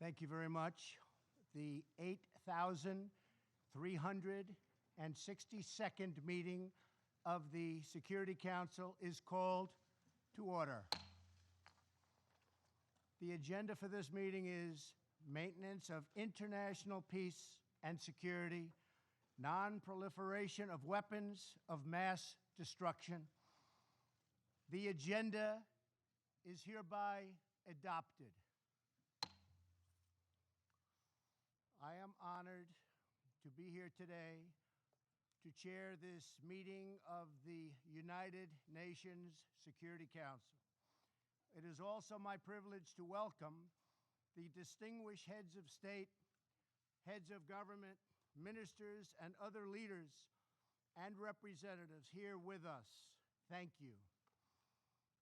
Thank you very much. The 8,362nd meeting of the Security Council is called to order. The agenda for this meeting is maintenance of international peace and security, non-proliferation of weapons of mass destruction. The agenda is hereby adopted. I am honored to be here today to chair this meeting of the United Nations Security Council. It is also my privilege to welcome the distinguished heads of state, heads of government, ministers, and other leaders and representatives here with us. Thank you.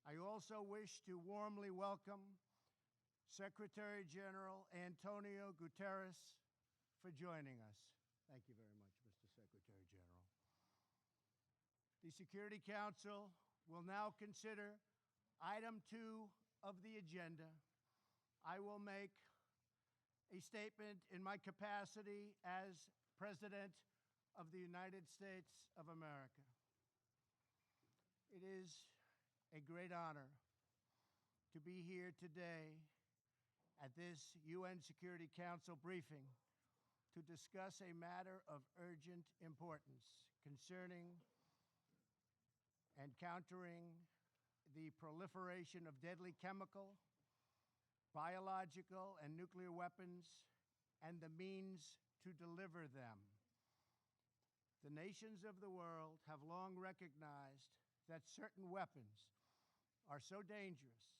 I also wish to warmly welcome Secretary General Antonio Guterres for joining us. Thank you very much, Mr. Secretary General. The Security Council will now consider item 2 of the agenda. I will make a statement in my capacity as President of the United States of America. It is a great honor to be here today at this UN Security Council briefing to discuss a matter of urgent importance concerning and countering the proliferation of deadly chemical, biological, and nuclear weapons and the means to deliver them. The nations of the world have long recognized that certain weapons are so dangerous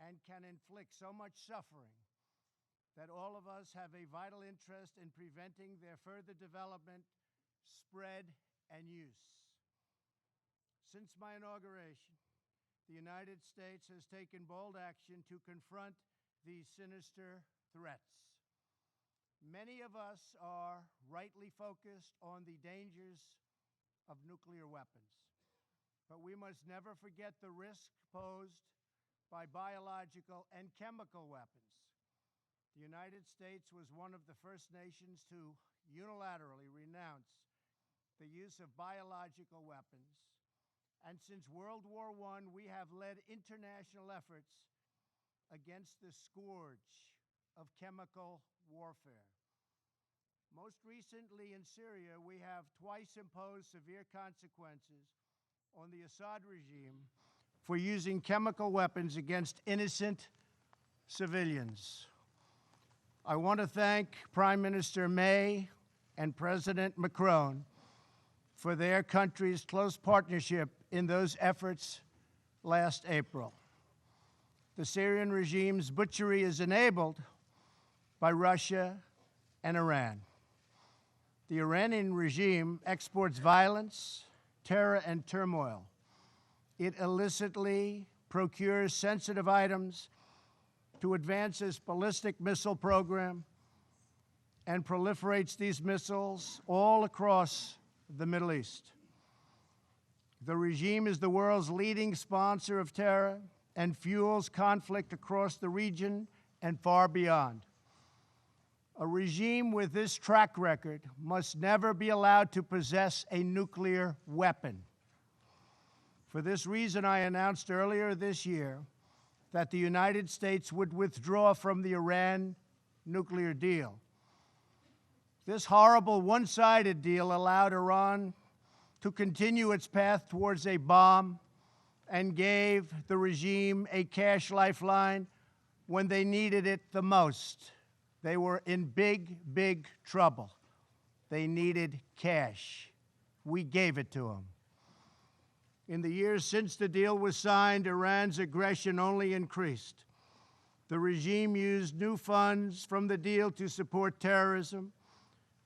and can inflict so much suffering that all of us have a vital interest in preventing their further development, spread, and use. Since my inauguration, the United States has taken bold action to confront these sinister threats. Many of us are rightly focused on the dangers of nuclear weapons, but we must never forget the risk posed by biological and chemical weapons. The United States was one of the first nations to unilaterally renounce the use of biological weapons, and since World War I, we have led international efforts against the scourge of chemical warfare. Most recently in Syria, we have twice imposed severe consequences on the Assad regime for using chemical weapons against innocent civilians. I want to thank Prime Minister May and President Macron for their country's close partnership in those efforts last April. The Syrian regime's butchery is enabled by Russia and Iran. The Iranian regime exports violence, terror, and turmoil. It illicitly procures sensitive items to advance its ballistic missile program and proliferates these missiles all across the Middle East. The regime is the world's leading sponsor of terror and fuels conflict across the region and far beyond. A regime with this track record must never be allowed to possess a nuclear weapon. For this reason, I announced earlier this year that the United States would withdraw from the Iran nuclear deal. This horrible one-sided deal allowed Iran to continue its path towards a bomb and gave the regime a cash lifeline when they needed it the most. They were in big, big trouble. They needed cash. We gave it to them. In the years since the deal was signed, Iran's aggression only increased. The regime used new funds from the deal to support terrorism,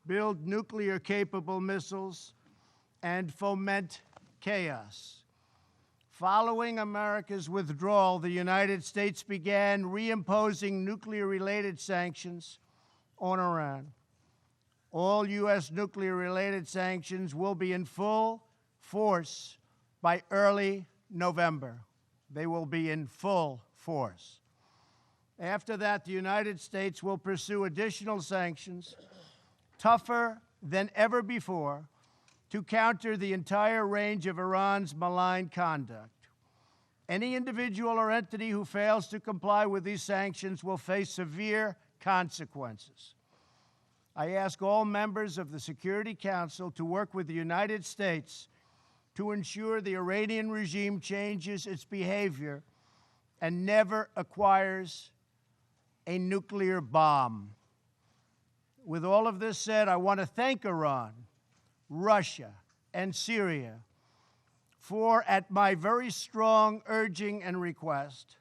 build nuclear-capable missiles, and foment chaos. Following America's withdrawal, the United States began reimposing nuclear-related sanctions on Iran. All U.S. nuclear-related sanctions will be in full force by early November. They will be in full force. After that, the United States will pursue additional sanctions, tougher than ever before, to counter the entire range of Iran's malign conduct. Any individual or entity who fails to comply with these sanctions will face severe consequences. I ask all members of the Security Council to work with the United States to ensure the Iranian regime changes its behavior and never acquires a nuclear bomb. With all of this said, I want to thank Iran, Russia, and Syria for, at my very strong urging and request,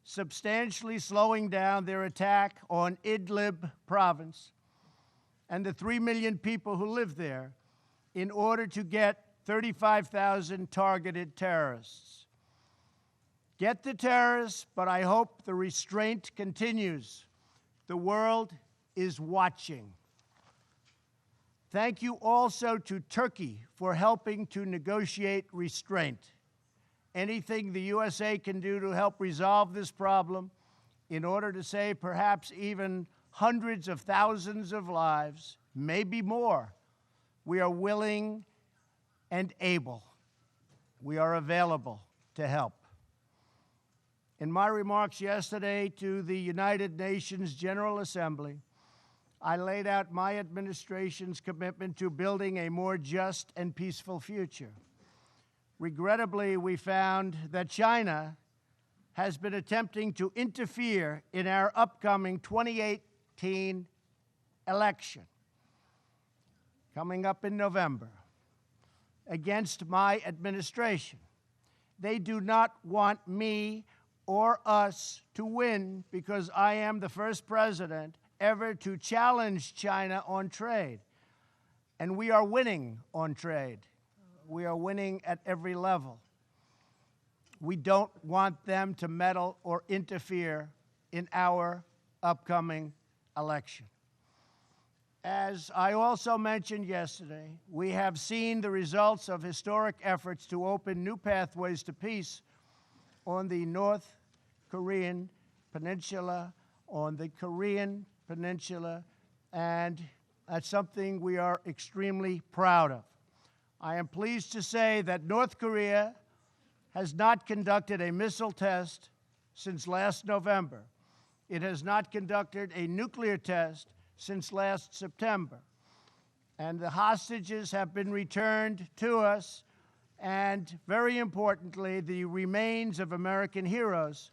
substantially slowing down their attack on Idlib province and the 3 million people who live there in order to get 35,000 targeted terrorists. Get the terrorists, but I hope the restraint continues. The world is watching. Thank you also to Turkey for helping to negotiate restraint. Anything the USA can do to help resolve this problem in order to save perhaps even hundreds of thousands of lives, maybe more, we are willing and able. We are available to help. In my remarks yesterday to the United Nations General Assembly, I laid out my administration's commitment to building a more just and peaceful future. Regrettably, we found that China has been attempting to interfere in our upcoming 2018 election, coming up in November, against my administration. They do not want me or us to win because I am the first president ever to challenge China on trade. And we are winning on trade. We are winning at every level. We don't want them to meddle or interfere in our upcoming election. As I also mentioned yesterday, we have seen the results of historic efforts to open new pathways to peace on the North Korean Peninsula, and that's something we are extremely proud of. I am pleased to say that North Korea has not conducted a missile test since last November. It has not conducted a nuclear test since last September. And the hostages have been returned to us, and very importantly, the remains of American heroes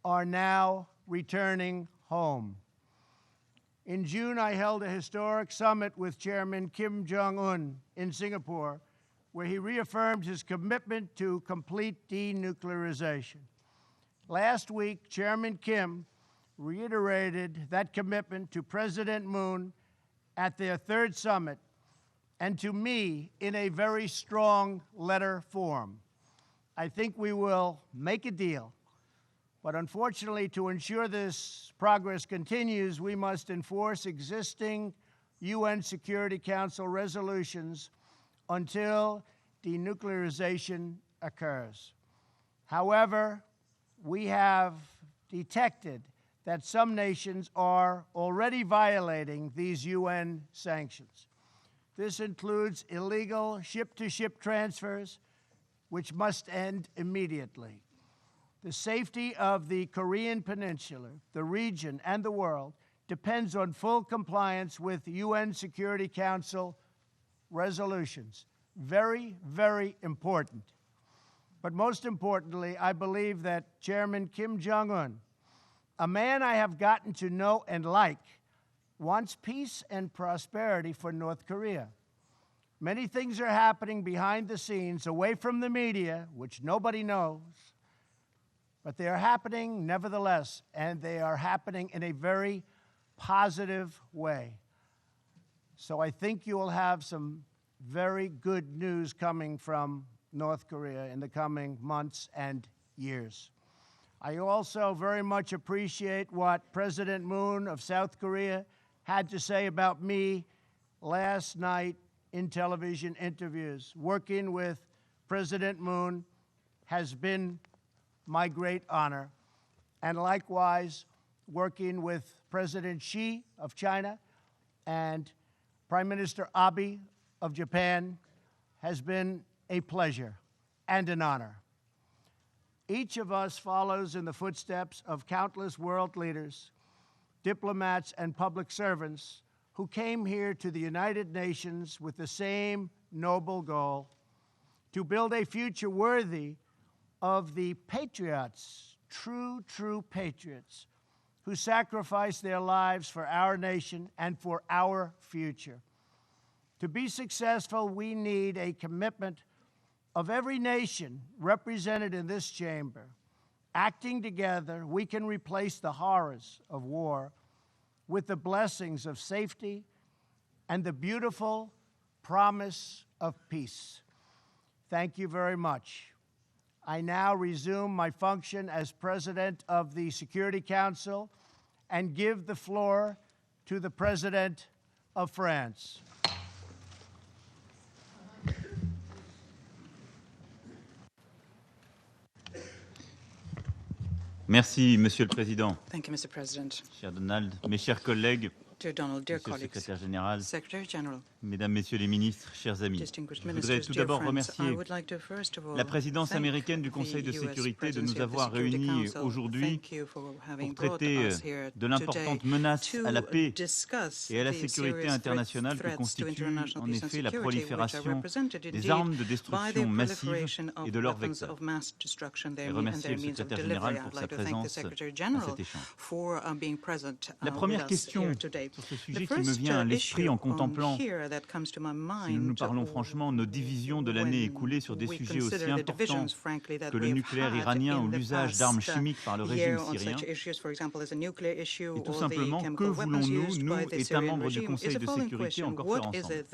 are now returning home. In June, I held a historic summit with Chairman Kim Jong-un in Singapore, where he reaffirmed his commitment to complete denuclearization. Last week, Chairman Kim reiterated that commitment to President Moon at their third summit and to me in a very strong letter form. I think we will make a deal. But unfortunately, to ensure this progress continues, we must enforce existing UN Security Council resolutions until denuclearization occurs. However, we have detected that some nations are already violating these UN sanctions. This includes illegal ship-to-ship transfers, which must end immediately. The safety of the Korean Peninsula, the region, and the world depends on full compliance with UN Security Council resolutions. Very, very important. But most importantly, I believe that Chairman Kim Jong-un, a man I have gotten to know and like, wants peace and prosperity for North Korea. Many things are happening behind the scenes, away from the media, which nobody knows. But they are happening nevertheless, and they are happening in a very positive way. So I think you will have some very good news coming from North Korea in the coming months and years. I also very much appreciate what President Moon of South Korea had to say about me last night in television interviews. Working with President Moon has been my great honor. And likewise, working with President Xi of China and Prime Minister Abe of Japan has been a pleasure and an honor. Each of us follows in the footsteps of countless world leaders, diplomats, and public servants who came here to the United Nations with the same noble goal: to build a future worthy of the patriots, true patriots, who sacrificed their lives for our nation and for our future. To be successful, we need a commitment of every nation represented in this chamber. Acting together, we can replace the horrors of war with the blessings of safety and the beautiful promise of peace. Thank you very much. I now resume my function as President of the Security Council and give the floor to the President of France. Merci, Monsieur le Président. Thank you, Mr. President. Cher Donald, mes chers collègues, Dear Donald, dear Monsieur le colleagues, Secrétaire Général, Secretary General, Mesdames, Messieurs les ministres, chers amis, distinguished je voudrais ministers, tout dear d'abord friends, remercier I would like to first of all la présidence thank américaine du Conseil de the US sécurité de presidency nous of the avoir Security réunis Council. aujourd'hui Thank you for having pour brought traiter us here de l'importante menace to à la paix discuss et à la the sécurité serious internationale que threats to constitue international en peace and effet la security, which are prolifération represented des indeed armes de by the destruction massive proliferation of et de leurs weapons vecteurs. of mass destruction Et and remercier their le means of Secrétaire delivery. Général I'd pour sa like to thank the présence Secretary à General cet échange. for being present La with première us question here today. sur ce The sujet qui me first vient à l'esprit issue en contemplant, here that comes to my si nous nous mind parlons franchement, nos divisions de l'année écoulée sur des sujets aussi importants que le nucléaire iranien ou l'usage d'armes chimiques par le régime syrien, et tout simplement, que voulons-nous, nous, États membres du Conseil de sécurité, encore faire ensemble?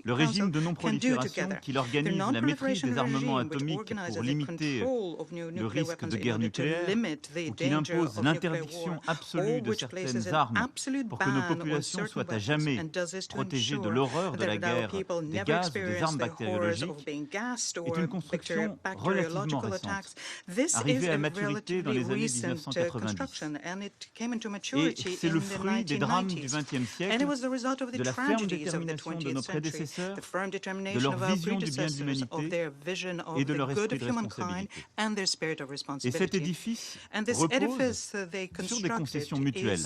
Le régime de non-prolifération, qui organise la maîtrise des armements atomiques pour limiter le risque de guerre nucléaire, ou qu'il impose l'interdiction absolue de certaines armes pour que nos populations soient à jamais protégées de l'horreur de la guerre des gaz ou des armes bactériologiques, est une construction relativement récente, arrivée à maturité dans les années 1990. Et c'est le fruit des drames du XXe siècle, de la ferme détermination de nos prédécesseurs, de leur vision du bien de l'humanité et de leur esprit de responsabilité. Et cet édifice repose sur des concessions mutuelles,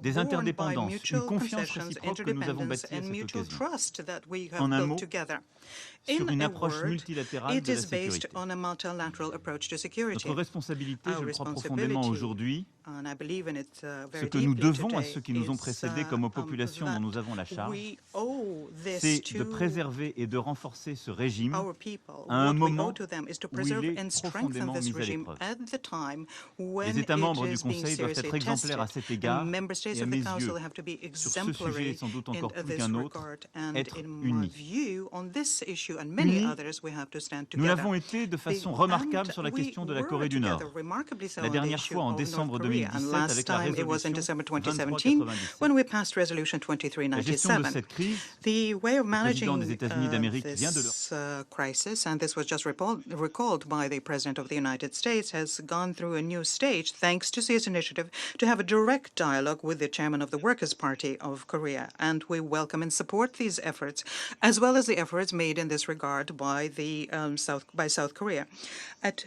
des interdépendances, une confiance réciproque que nous avons bâtie à cette occasion. En un mot, sur une approche multilatérale de la sécurité. Notre responsabilité, je le crois profondément aujourd'hui, ce que nous devons à ceux qui nous ont précédés comme aux populations dont nous avons la charge, c'est de préserver et de renforcer ce régime à un moment où il est profondément mis à l'épreuve. Les États membres du Conseil doivent être exemplaires à cet égard et à mes yeux, sur ce sujet et sans doute encore plus qu'un autre, être unis. Unis, nous l'avons été de façon remarquable sur la question de la Corée du Nord. La dernière fois en décembre 2017 avec la résolution 2397. La gestion de cette crise, le président des États-Unis d'Amérique vient de crisis, and this was just recalled by the President of the United States, has gone through a new stage thanks to his initiative to have a direct dialogue with the chairman of the Workers' Party of Korea. And we welcome and support these efforts, as well as the efforts made in this regard by South Korea. At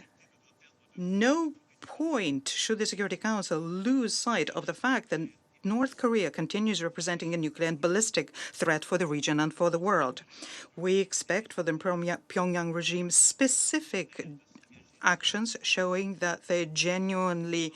no point should the Security Council lose sight of the fact that North Korea continues representing a nuclear and ballistic threat for the region and for the world. We expect for the Pyongyang regime specific actions showing that they genuinely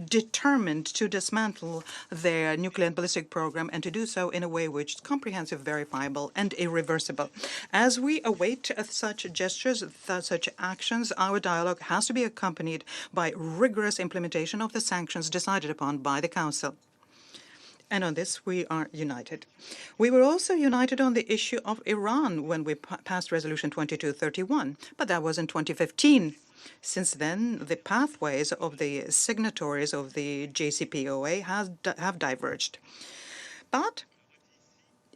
determined to dismantle their nuclear and ballistic program, and to do so in a way which is comprehensive, verifiable, and irreversible. As we await such gestures, such actions, our dialogue has to be accompanied by rigorous implementation of the sanctions decided upon by the Council. And on this, we are united. We were also united on the issue of Iran when we passed Resolution 2231, but that was in 2015. Since then, the pathways of the signatories of the JCPOA have diverged. But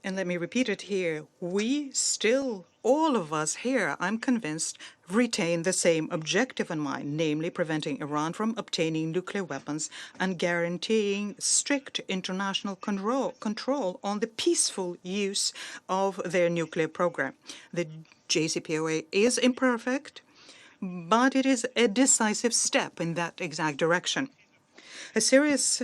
And let me repeat it here, we still, all of us here, I'm convinced, retain the same objective in mind, namely preventing Iran from obtaining nuclear weapons and guaranteeing strict international control on the peaceful use of their nuclear program. The JCPOA is imperfect, but it is a decisive step in that exact direction. A serious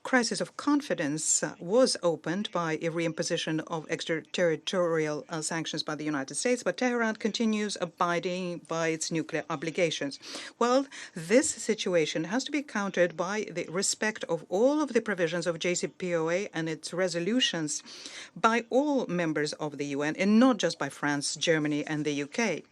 crisis of confidence was opened by a reimposition of extraterritorial sanctions by the United States, but Tehran continues abiding by its nuclear obligations. Well, this situation has to be countered by the respect of all of the provisions of JCPOA and its resolutions by all members of the UN, and not just by France, Germany, and the UK.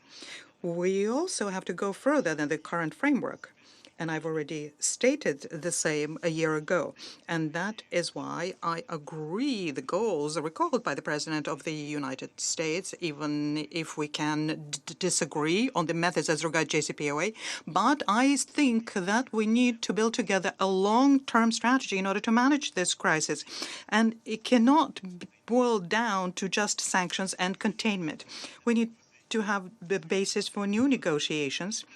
We also have to go further than the current framework. And I've already stated the same a year ago. And that is why I agree the goals recalled by the President of the United States, even if we can disagree on the methods as regards JCPOA. But I think that we need to build together a long-term strategy in order to manage this crisis. And it cannot boil down to just sanctions and containment. We need to have the basis for new negotiations,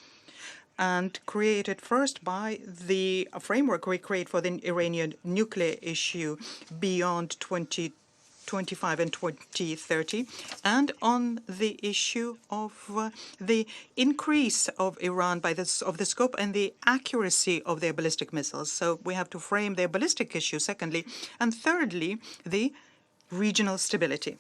and created first by the framework we create for the Iranian nuclear issue beyond 2025 and 2030, and on the issue of the increase of Iran of the scope and the accuracy of their ballistic missiles. So we have to frame their ballistic issue, secondly, and thirdly, the regional stability.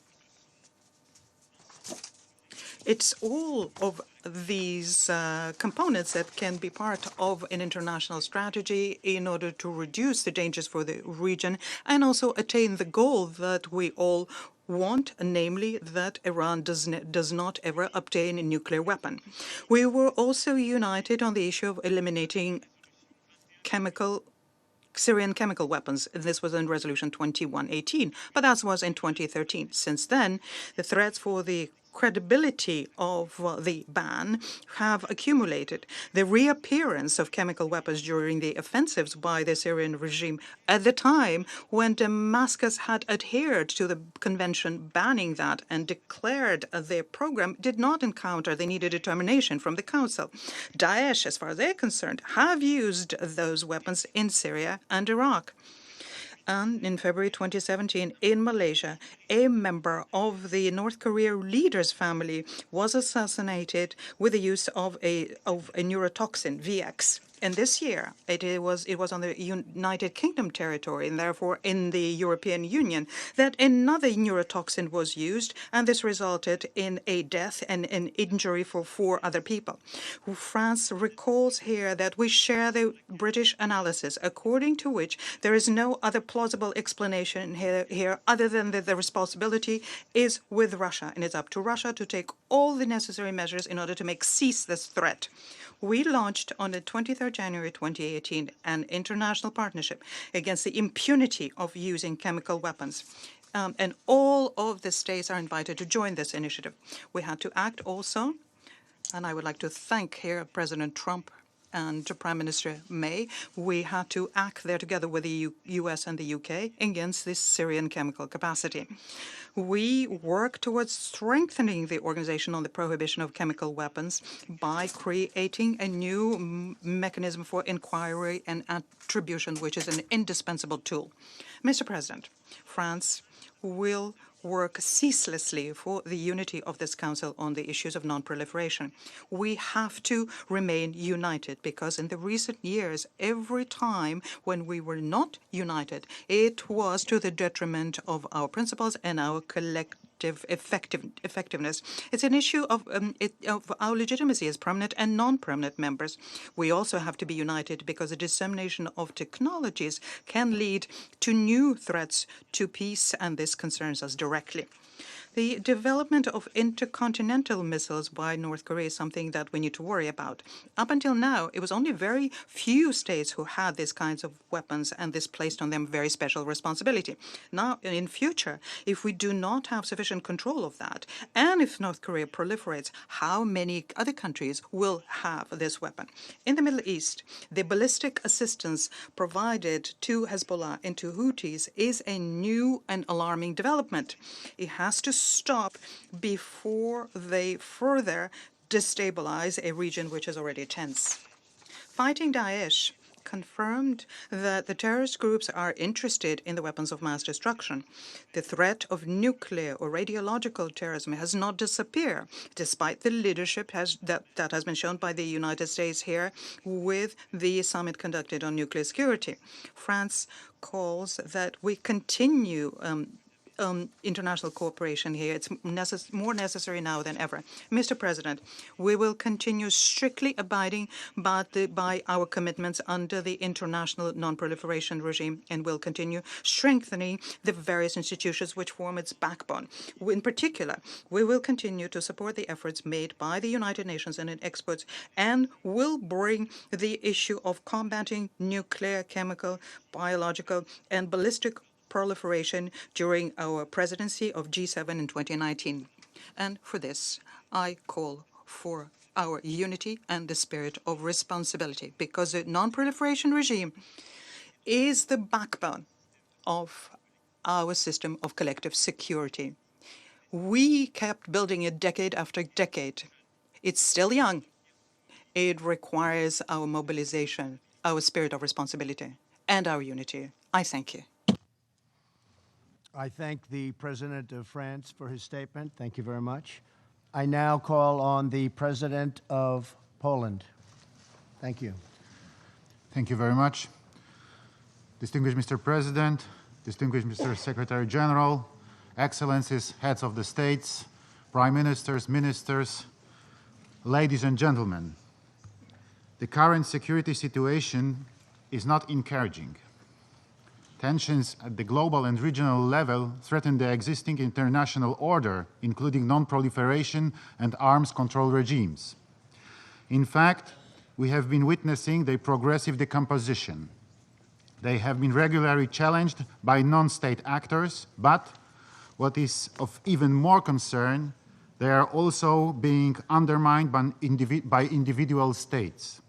It's all of these components that can be part of an international strategy in order to reduce the dangers for the region and also attain the goal that we all want, namely that Iran does not ever obtain a nuclear weapon. We were also united on the issue of eliminating Syrian chemical weapons. This was in Resolution 2118, but that was in 2013. Since then, the threats for the credibility of the ban have accumulated. The reappearance of chemical weapons during the offensives by the Syrian regime at the time when Damascus had adhered to the convention banning that and declared their program did not encounter the needed determination from the Council. Daesh, as far as they're concerned, have used those weapons in Syria and Iraq. And in February 2017, in Malaysia, a member of the North Korea leader's family was assassinated with the use of a neurotoxin, VX. And this year, it was on the United Kingdom territory, and therefore in the European Union, that another neurotoxin was used, and this resulted in a death and an injury for 4 other people. France recalls here that we share the British analysis, according to which there is no other plausible explanation here other than that the responsibility is with Russia, and it's up to Russia to take all the necessary measures in order to make cease this threat. We launched on the 23rd January 2018 an international partnership against the impunity of using chemical weapons. And all of the states are invited to join this initiative. We had to act also, and I would like to thank here President Trump and Prime Minister May. We had to act there together with the US and the UK against this Syrian chemical capacity. We work towards strengthening the Organization on the Prohibition of Chemical Weapons by creating a new mechanism for inquiry and attribution, which is an indispensable tool. Mr. President, France will work ceaselessly for the unity of this Council on the issues of non-proliferation. We have to remain united because in the recent years, every time when we were not united, it was to the detriment of our principles and our collective effectiveness. It's an issue of our legitimacy as permanent and non-permanent members. We also have to be united because the dissemination of technologies can lead to new threats to peace, and this concerns us directly. The development of intercontinental missiles by North Korea is something that we need to worry about. Up until now, it was only very few states who had these kinds of weapons, and this placed on them very special responsibility. Now, in future, if we do not have sufficient control of that, and if North Korea proliferates, how many other countries will have this weapon? In the Middle East, the ballistic assistance provided to Hezbollah and to Houthis is a new and alarming development. It has to stop before they further destabilize a region which is already tense. Fighting Daesh confirmed that the terrorist groups are interested in the weapons of mass destruction. The threat of nuclear or radiological terrorism has not disappeared, despite the leadership that has been shown by the United States here with the summit conducted on nuclear security. France calls that we continue international cooperation here. It's more necessary now than ever. Mr. President, we will continue strictly abiding by our commitments under the international non-proliferation regime, and will continue strengthening the various institutions which form its backbone. In particular, we will continue to support the efforts made by the United Nations and its experts, and will bring the issue of combating nuclear, chemical, biological, and ballistic proliferation during our presidency of G7 in 2019. And for this, I call for our unity and the spirit of responsibility, because the non-proliferation regime is the backbone of our system of collective security. We kept building it decade after decade. It's still young. It requires our mobilization, our spirit of responsibility, and our unity. I thank you. I thank the President of France for his statement. Thank you very much. I now call on the President of Poland. Thank you. Thank you very much. Distinguished Mr. President, distinguished Mr. Secretary General, Excellencies, heads of the states, prime ministers, ministers, ladies and gentlemen, the current security situation is not encouraging. Tensions at the global and regional level threaten the existing international order, including non-proliferation and arms control regimes. In fact, we have been witnessing their progressive decomposition. They have been regularly challenged by non-state actors, but what is of even more concern, they are also being undermined by individual states.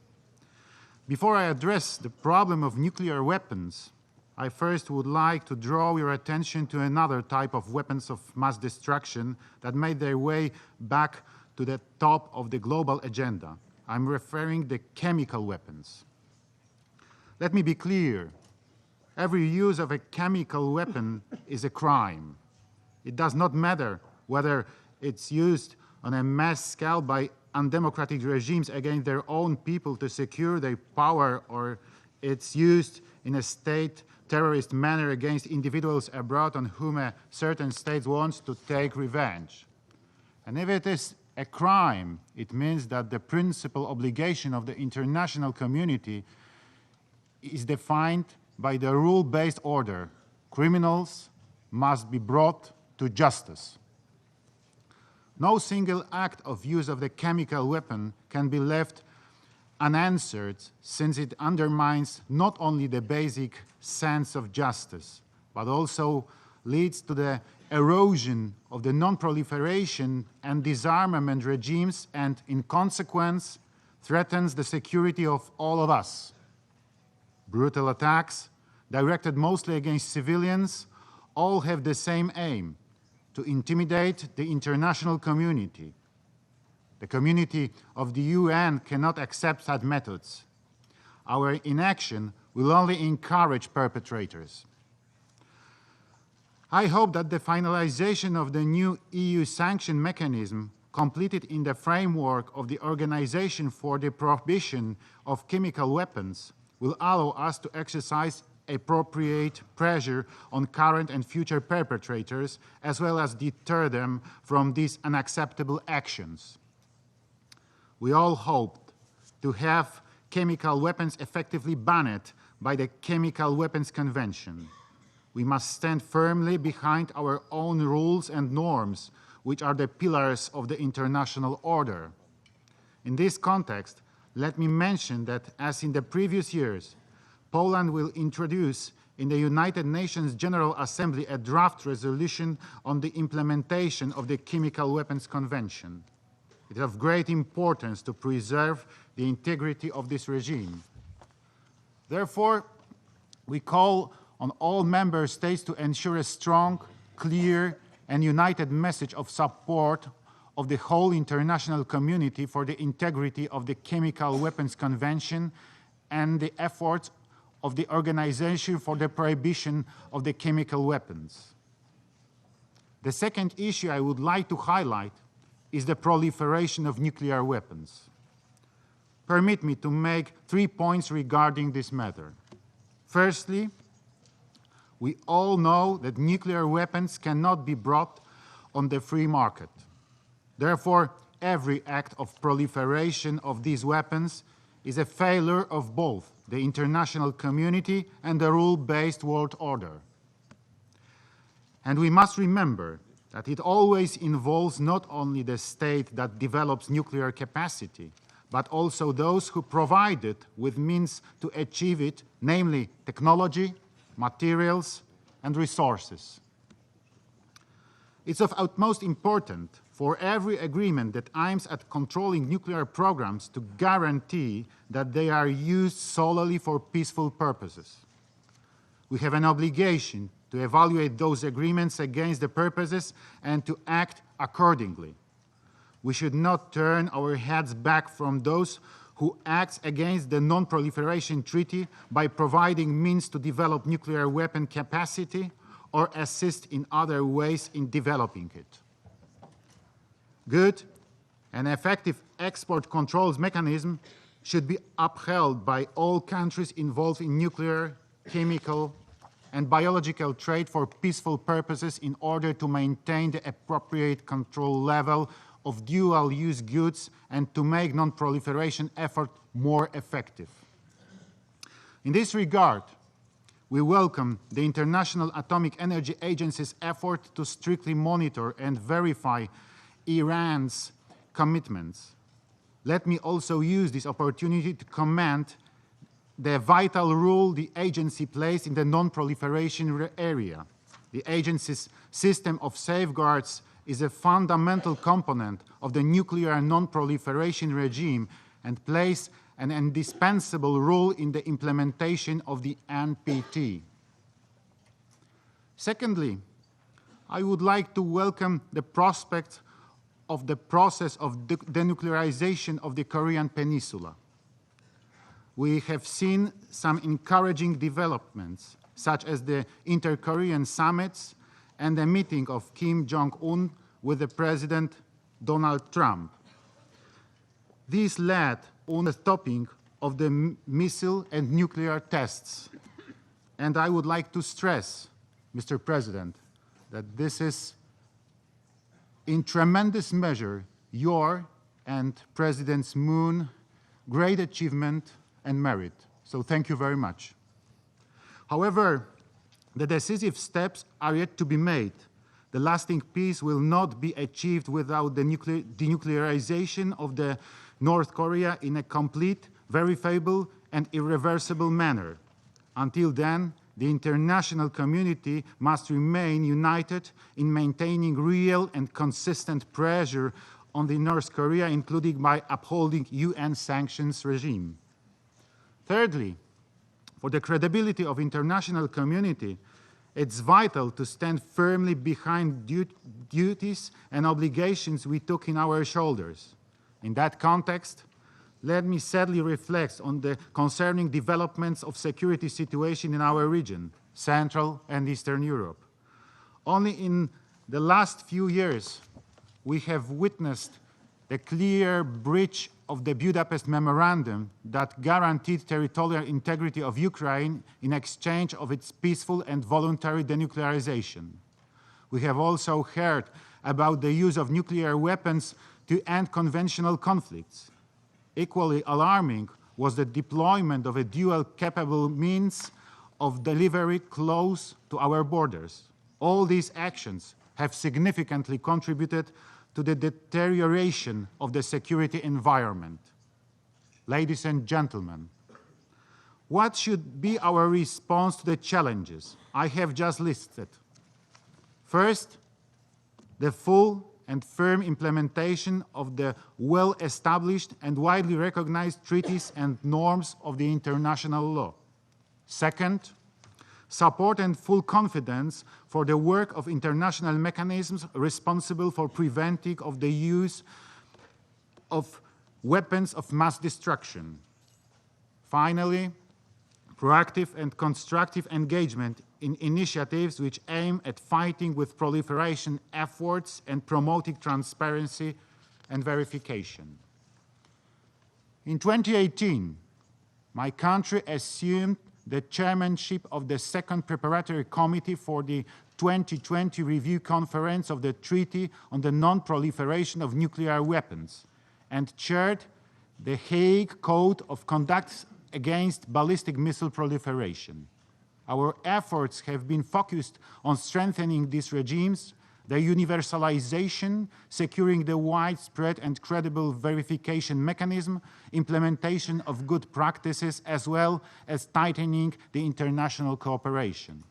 Before I address the problem of nuclear weapons, I first would like to draw your attention to another type of weapons of mass destruction that made their way back to the top of the global agenda. I'm referring to chemical weapons. Let me be clear. Every use of a chemical weapon is a crime. It does not matter whether it's used on a mass scale by undemocratic regimes against their own people to secure their power, or it's used in a state terrorist manner against individuals abroad on whom a certain state wants to take revenge. And if it is a crime, it means that the principal obligation of the international community is defined by the rule-based order. Criminals must be brought to justice. No single act of use of the chemical weapon can be left unanswered, since it undermines not only the basic sense of justice, but also leads to the erosion of the non-proliferation and disarmament regimes, and in consequence threatens the security of all of us. Brutal attacks, directed mostly against civilians, all have the same aim: to intimidate the international community. The community of the UN cannot accept such methods. Our inaction will only encourage perpetrators. I hope that the finalization of the new EU sanction mechanism, completed in the framework of the Organization for the Prohibition of Chemical Weapons, will allow us to exercise appropriate pressure on current and future perpetrators, as well as deter them from these unacceptable actions. We all hoped to have chemical weapons effectively banned by the Chemical Weapons Convention. we must stand firmly behind our own rules and norms, which are the pillars of the international order. In this context, let me mention that, as in the previous years, Poland will introduce in the United Nations General Assembly a draft resolution on the implementation of the Chemical Weapons Convention. It is of great importance to preserve the integrity of this regime. Therefore, we call on all member states to ensure a strong, clear, and united message of support of the whole international community for the integrity of the Chemical Weapons Convention and the efforts of the Organization for the Prohibition of the Chemical Weapons. The second issue I would like to highlight is the proliferation of nuclear weapons. Permit me to make 3 points regarding this matter. Firstly, we all know that nuclear weapons cannot be brought on the free market. Therefore, every act of proliferation of these weapons is a failure of both the international community and the rule-based world order. And we must remember that it always involves not only the state that develops nuclear capacity, but also those who provide it with means to achieve it, namely technology, materials, and resources. It's of utmost importance for every agreement that aims at controlling nuclear programs to guarantee that they are used solely for peaceful purposes. We have an obligation to evaluate those agreements against the purposes and to act accordingly. We should not turn our heads back from those who act against the Non-Proliferation Treaty by providing means to develop nuclear weapon capacity or assist in other ways in developing it. Good and effective export controls mechanism should be upheld by all countries involved in nuclear, chemical, and biological trade for peaceful purposes in order to maintain the appropriate control level of dual-use goods and to make non-proliferation effort more effective. In this regard, we welcome the International Atomic Energy Agency's effort to strictly monitor and verify Iran's commitments. Let me also use this opportunity to commend the vital role the agency plays in the non-proliferation area. The agency's system of safeguards is a fundamental component of the nuclear non-proliferation regime and plays an indispensable role in the implementation of the NPT. Secondly, I would like to welcome the prospect of the process of denuclearization of the Korean Peninsula. We have seen some encouraging developments, such as the inter-Korean summits and the meeting of Kim Jong-un with the President Donald Trump. This led on the stopping of the missile and nuclear tests. And I would like to stress, Mr. President, that this is in tremendous measure your and President Moon's great achievement and merit. So thank you very much. However, the decisive steps are yet to be made. The lasting peace will not be achieved without the denuclearization of the North Korea in a complete, verifiable, and irreversible manner. Until then, the international community must remain united in maintaining real and consistent pressure on the North Korea, including by upholding UN sanctions regime. Thirdly, for the credibility of international community, it's vital to stand firmly behind duties and obligations we took in our shoulders. In that context, let me sadly reflect on the concerning developments of security situation in our region, Central and Eastern Europe. Only in the last few years, we have witnessed the clear breach of the Budapest Memorandum that guaranteed territorial integrity of Ukraine in exchange of its peaceful and voluntary denuclearization. We have also heard about the use of nuclear weapons to end conventional conflicts. Equally alarming was the deployment of a dual capable means of delivery close to our borders. All these actions have significantly contributed to the deterioration of the security environment. Ladies and gentlemen, what should be our response to the challenges I have just listed? First, the full and firm implementation of the well-established and widely recognized treaties and norms of the international law. Second, support and full confidence for the work of international mechanisms responsible for preventing of the use of weapons of mass destruction. Finally, proactive and constructive engagement in initiatives which aim at fighting with proliferation efforts and promoting transparency and verification. In 2018, my country assumed the chairmanship of the second preparatory committee for the 2020 review conference of the Treaty on the Non-Proliferation of Nuclear Weapons and chaired the Hague Code of Conduct against ballistic missile proliferation. Our efforts have been focused on strengthening these regimes, their universalization, securing the widespread and credible verification mechanism, implementation of good practices, as well as tightening the international cooperation.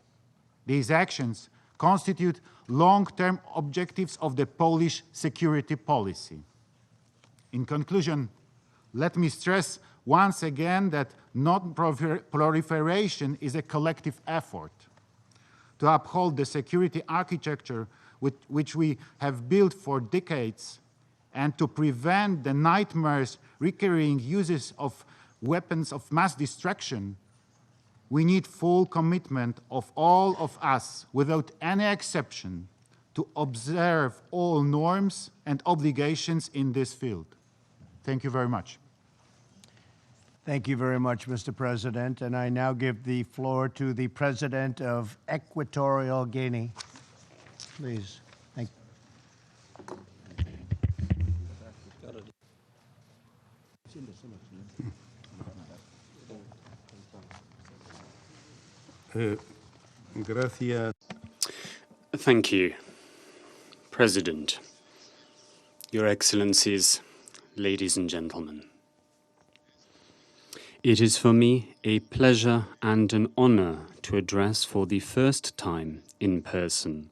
These actions constitute long-term objectives of the Polish security policy. In conclusion, let me stress once again that non-proliferation is a collective effort to uphold the security architecture which we have built for decades and to prevent the nightmares recurring uses of weapons of mass destruction. We need full commitment of all of us, without any exception, to observe all norms and obligations in this field. Thank you very much. Thank you very much, Mr. President. And I now give the floor to the President of Equatorial Guinea. Please. Thank you. Gracias. Thank you, President, Your Excellencies, ladies and gentlemen. It is for me a pleasure and an honor to address for the first time in person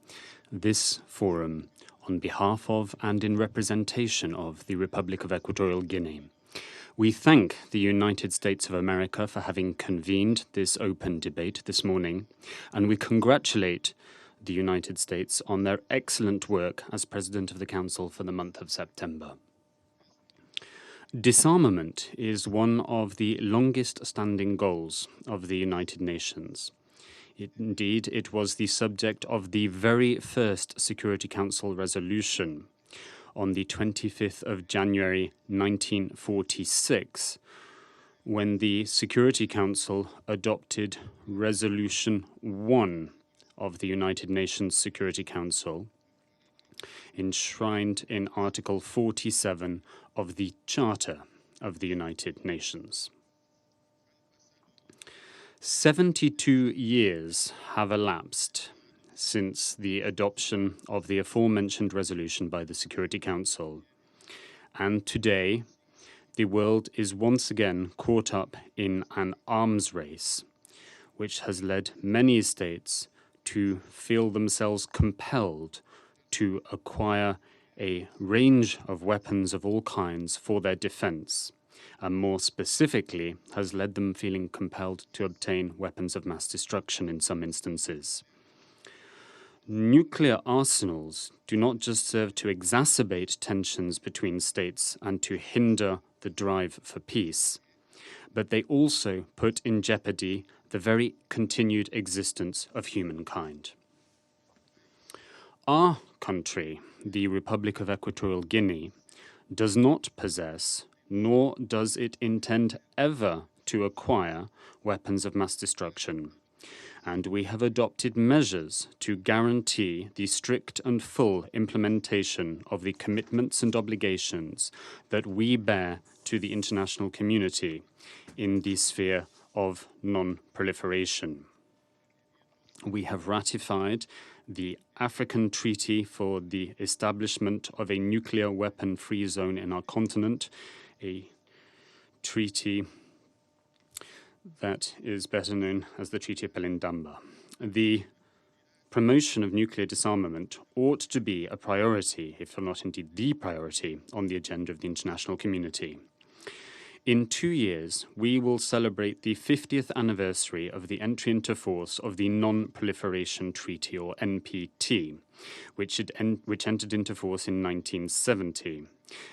this forum on behalf of and in representation of the Republic of Equatorial Guinea. We thank the United States of America for having convened this open debate this morning, and we congratulate the United States on their excellent work as President of the Council for the month of September. Disarmament is one of the longest-standing goals of the United Nations. Indeed, it was the subject of the very first Security Council resolution on the 25th of January 1946, when the Security Council adopted Resolution 1 of the United Nations Security Council, enshrined in Article 47 of the Charter of the United Nations. 72 years have elapsed since the adoption of the aforementioned resolution by the Security Council, and today the world is once again caught up in an arms race, which has led many states to feel themselves compelled to acquire a range of weapons of all kinds for their defense, and more specifically has led them feeling compelled to obtain weapons of mass destruction in some instances. Nuclear arsenals do not just serve to exacerbate tensions between states and to hinder the drive for peace, but they also put in jeopardy the very continued existence of humankind. Our country, the Republic of Equatorial Guinea, does not possess, nor does it intend ever to acquire, weapons of mass destruction, and we have adopted measures to guarantee the strict and full implementation of the commitments and obligations that we bear to the international community in the sphere of non-proliferation. we have ratified the African Treaty for the establishment of a nuclear weapon-free zone in our continent, a treaty that is better known as the Treaty of Pelindamba. The promotion of nuclear disarmament ought to be a priority, if not indeed the priority, on the agenda of the international community. In 2 years, we will celebrate the 50th anniversary of the entry into force of the Non-Proliferation Treaty, or NPT, which entered into force in 1970,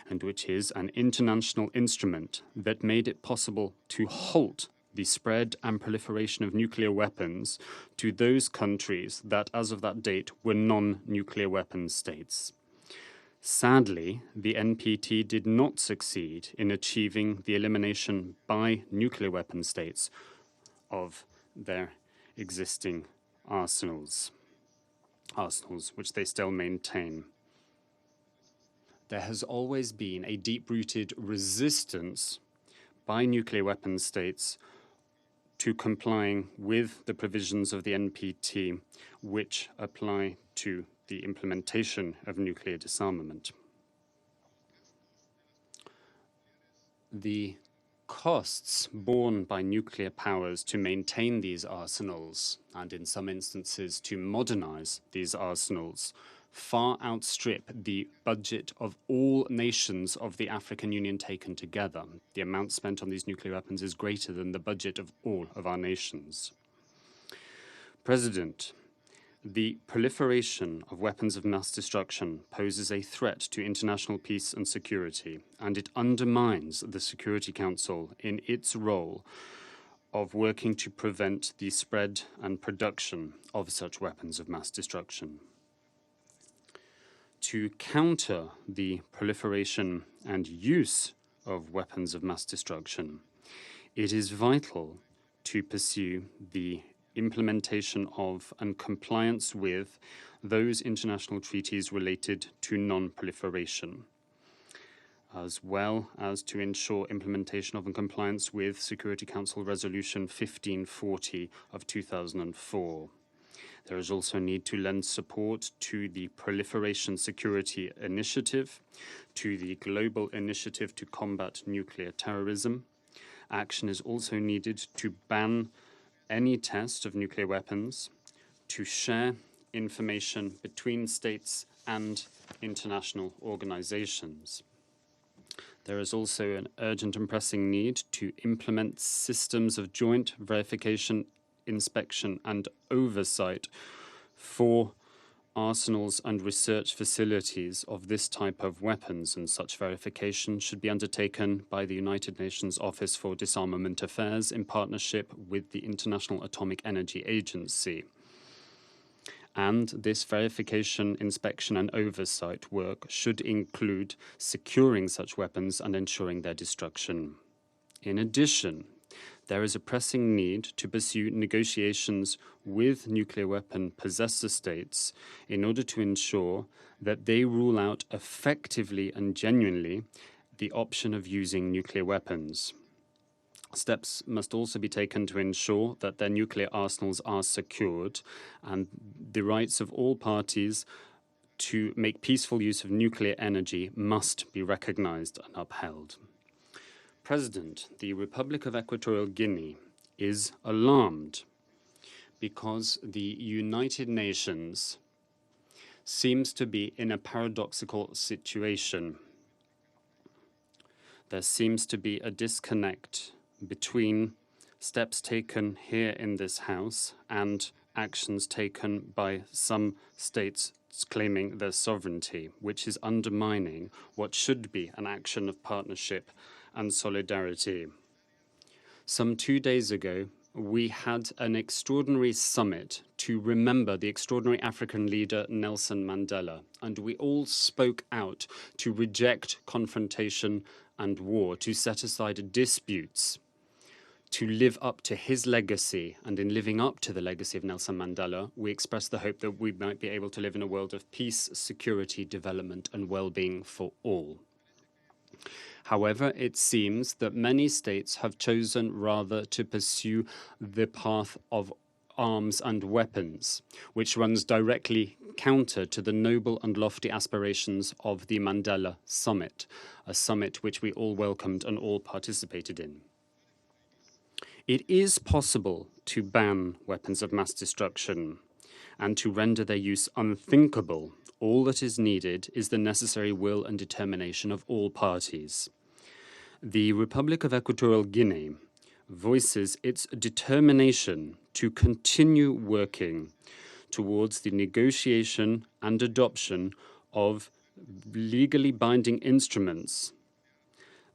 and which is an international instrument that made it possible to halt the spread and proliferation of nuclear weapons to those countries that, as of that date, were non-nuclear weapon states. Sadly, the NPT did not succeed in achieving the elimination by nuclear weapon states of their existing arsenals which they still maintain. There has always been a deep-rooted resistance by nuclear weapon states to complying with the provisions of the NPT, which apply to the implementation of nuclear disarmament. The costs borne by nuclear powers to maintain these arsenals, and in some instances to modernize these arsenals, far outstrip the budget of all nations of the African Union taken together. The amount spent on these nuclear weapons is greater than the budget of all of our nations. President, the proliferation of weapons of mass destruction poses a threat to international peace and security, and it undermines the Security Council in its role of working to prevent the spread and production of such weapons of mass destruction. To counter the proliferation and use of weapons of mass destruction, it is vital to pursue the implementation of and compliance with those international treaties related to non-proliferation, as well as to ensure implementation of and compliance with Security Council Resolution 1540 of 2004. There is also a need to lend support to the Proliferation Security Initiative, to the Global Initiative to Combat Nuclear Terrorism. Action is also needed to ban any test of nuclear weapons, to share information between states and international organizations. There is also an urgent and pressing need to implement systems of joint verification, inspection, and oversight for arsenals and research facilities of this type of weapons, and such verification should be undertaken by the United Nations Office for Disarmament Affairs in partnership with the International Atomic Energy Agency. And this verification, inspection, and oversight work should include securing such weapons and ensuring their destruction. In addition, there is a pressing need to pursue negotiations with nuclear weapon possessor states in order to ensure that they rule out effectively and genuinely the option of using nuclear weapons. Steps must also be taken to ensure that their nuclear arsenals are secured, and the rights of all parties to make peaceful use of nuclear energy must be recognized and upheld. President, the Republic of Equatorial Guinea is alarmed because the United Nations seems to be in a paradoxical situation. There seems to be a disconnect between steps taken here in this House and actions taken by some states claiming their sovereignty, which is undermining what should be an action of partnership and solidarity. Some 2 days ago, we had an extraordinary summit to remember the extraordinary African leader Nelson Mandela, and we all spoke out to reject confrontation and war, to set aside disputes, to live up to his legacy. And in living up to the legacy of Nelson Mandela, we expressed the hope that we might be able to live in a world of peace, security, development, and well-being for all. However, it seems that many states have chosen rather to pursue the path of arms and weapons, which runs directly counter to the noble and lofty aspirations of the Mandela Summit, a summit which we all welcomed and all participated in. It is possible to ban weapons of mass destruction and to render their use unthinkable. All that is needed is the necessary will and determination of all parties. The Republic of Equatorial Guinea voices its determination to continue working towards the negotiation and adoption of legally binding instruments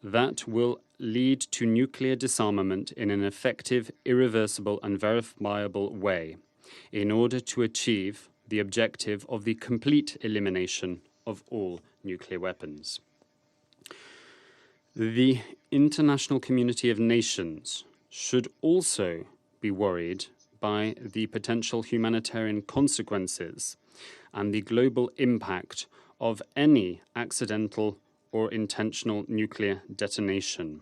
that will lead to nuclear disarmament in an effective, irreversible, and verifiable way in order to achieve the objective of the complete elimination of all nuclear weapons. The international community of nations should also be worried by the potential humanitarian consequences and the global impact of any accidental or intentional nuclear detonation.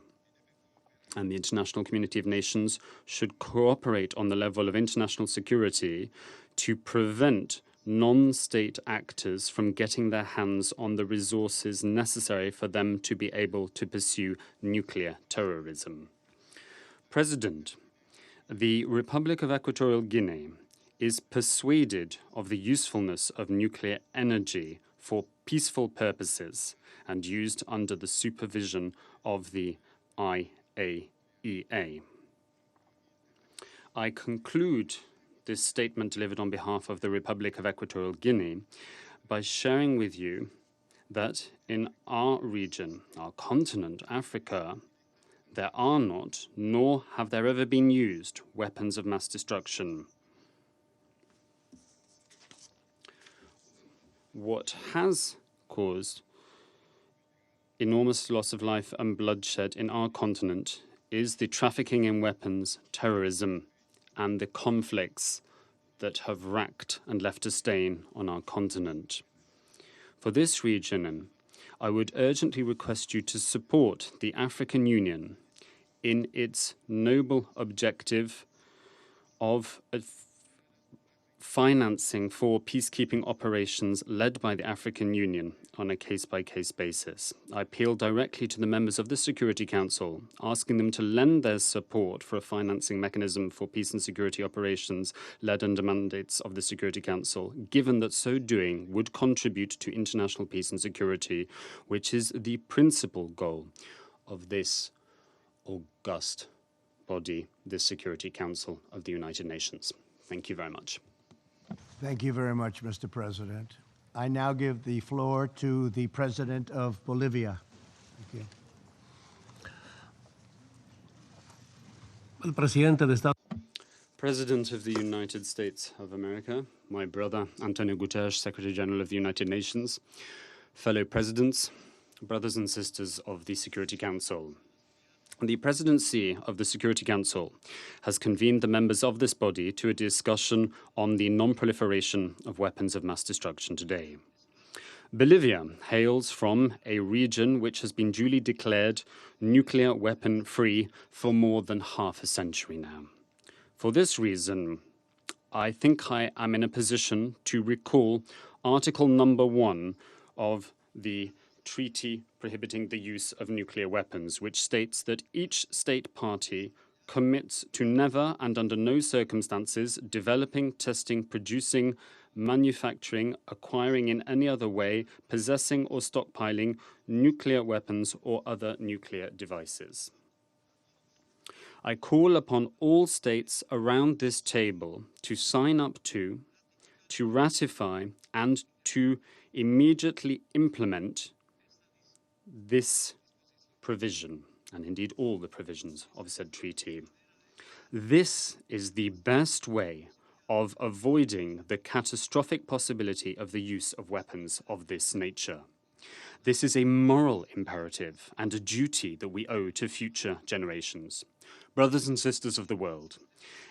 And the international community of nations should cooperate on the level of international security to prevent non-state actors from getting their hands on the resources necessary for them to be able to pursue nuclear terrorism. President, the Republic of Equatorial Guinea is persuaded of the usefulness of nuclear energy for peaceful purposes and used under the supervision of the IAEA. I conclude this statement delivered on behalf of the Republic of Equatorial Guinea by sharing with you that in our region, our continent, Africa, there are not, nor have there ever been used, weapons of mass destruction. What has caused enormous loss of life and bloodshed in our continent is the trafficking in weapons, terrorism, and the conflicts that have racked and left a stain on our continent. For this region, I would urgently request you to support the African Union in its noble objective of financing for peacekeeping operations led by the African Union on a case-by-case basis. I appeal directly to the members of the Security Council, asking them to lend their support for a financing mechanism for peace and security operations led under mandates of the Security Council, given that so doing would contribute to international peace and security, which is the principal goal of this august body, the Security Council of the United Nations. Thank you very much. Thank you very much, Mr. President. I now give the floor to the President of Bolivia. Thank you. President of the United States of America, my brother Antonio Guterres, Secretary General of the United Nations, fellow presidents, brothers and sisters of the Security Council. The presidency of the Security Council has convened the members of this body to a discussion on the non-proliferation of weapons of mass destruction today. Bolivia hails from a region which has been duly declared nuclear weapon-free for more than half a century now. For this reason, I think I am in a position to recall Article number 1 of the Treaty Prohibiting the Use of Nuclear Weapons, which states that each state party commits to never and under no circumstances developing, testing, producing, manufacturing, acquiring in any other way, possessing or stockpiling nuclear weapons or other nuclear devices. I call upon all states around this table to sign up to ratify, and to immediately implement this provision, and indeed all the provisions of said treaty. This is the best way of avoiding the catastrophic possibility of the use of weapons of this nature. This is a moral imperative and a duty that we owe to future generations. Brothers and sisters of the world,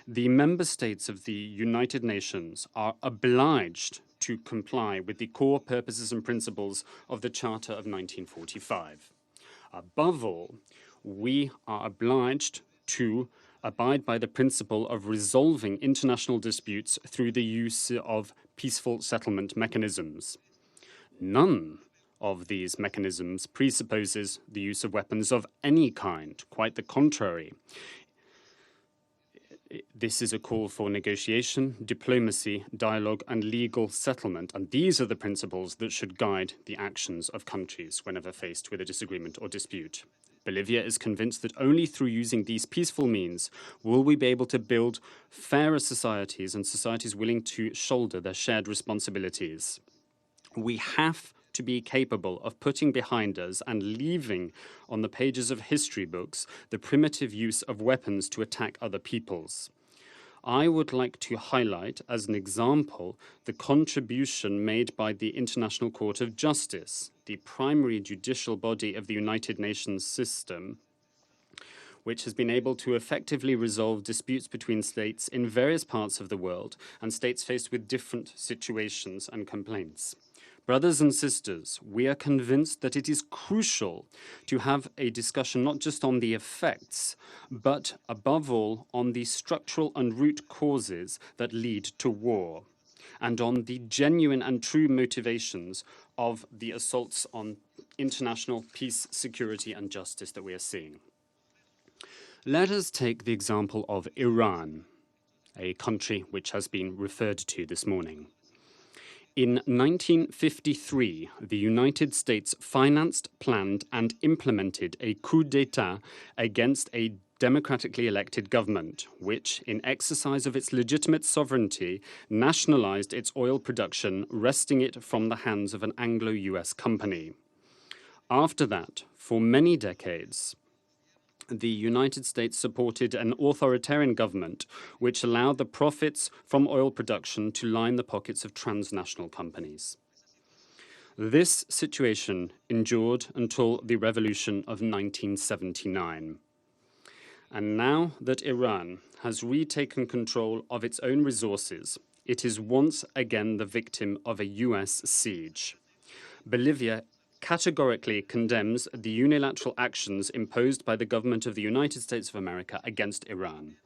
the member states of the United Nations are obliged to comply with the core purposes and principles of the Charter of 1945. Above all, we are obliged to abide by the principle of resolving international disputes through the use of peaceful settlement mechanisms. None of these mechanisms presupposes the use of weapons of any kind, quite the contrary. This is a call for negotiation, diplomacy, dialogue, and legal settlement, and these are the principles that should guide the actions of countries whenever faced with a disagreement or dispute. Bolivia is convinced that only through using these peaceful means will we be able to build fairer societies and societies willing to shoulder their shared responsibilities. We have to be capable of putting behind us and leaving on the pages of history books the primitive use of weapons to attack other peoples. I would like to highlight as an example the contribution made by the International Court of Justice, the primary judicial body of the United Nations system, which has been able to effectively resolve disputes between states in various parts of the world and states faced with different situations and complaints. Brothers and sisters, we are convinced that it is crucial to have a discussion not just on the effects, but above all on the structural and root causes that lead to war, and on the genuine and true motivations of the assaults on international peace, security, and justice that we are seeing. Let us take the example of Iran, a country which has been referred to this morning. In 1953, the United States financed, planned, and implemented a coup d'etat against a democratically elected government, which, in exercise of its legitimate sovereignty, nationalized its oil production, wresting it from the hands of an Anglo-US company. After that, for many decades, the United States supported an authoritarian government which allowed the profits from oil production to line the pockets of transnational companies. This situation endured until the revolution of 1979. And now that Iran has retaken control of its own resources, it is once again the victim of a US siege. Bolivia categorically condemns the unilateral actions imposed by the government of the United States of America against Iran.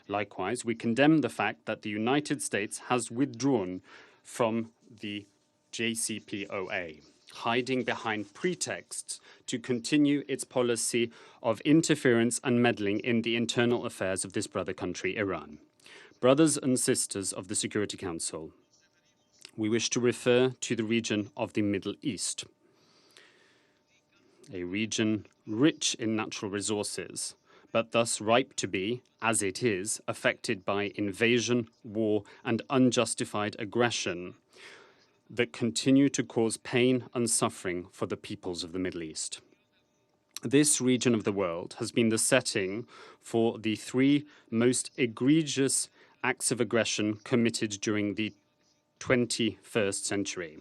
Likewise, we condemn the fact that the United States has withdrawn from the JCPOA, hiding behind pretexts to continue its policy of interference and meddling in the internal affairs of this brother country, Iran. Brothers and sisters of the Security Council, we wish to refer to the region of the Middle East, a region rich in natural resources, but thus ripe to be, as it is, affected by invasion, war, and unjustified aggression that continue to cause pain and suffering for the peoples of the Middle East. This region of the world has been the setting for the three most egregious acts of aggression committed during the 21st century.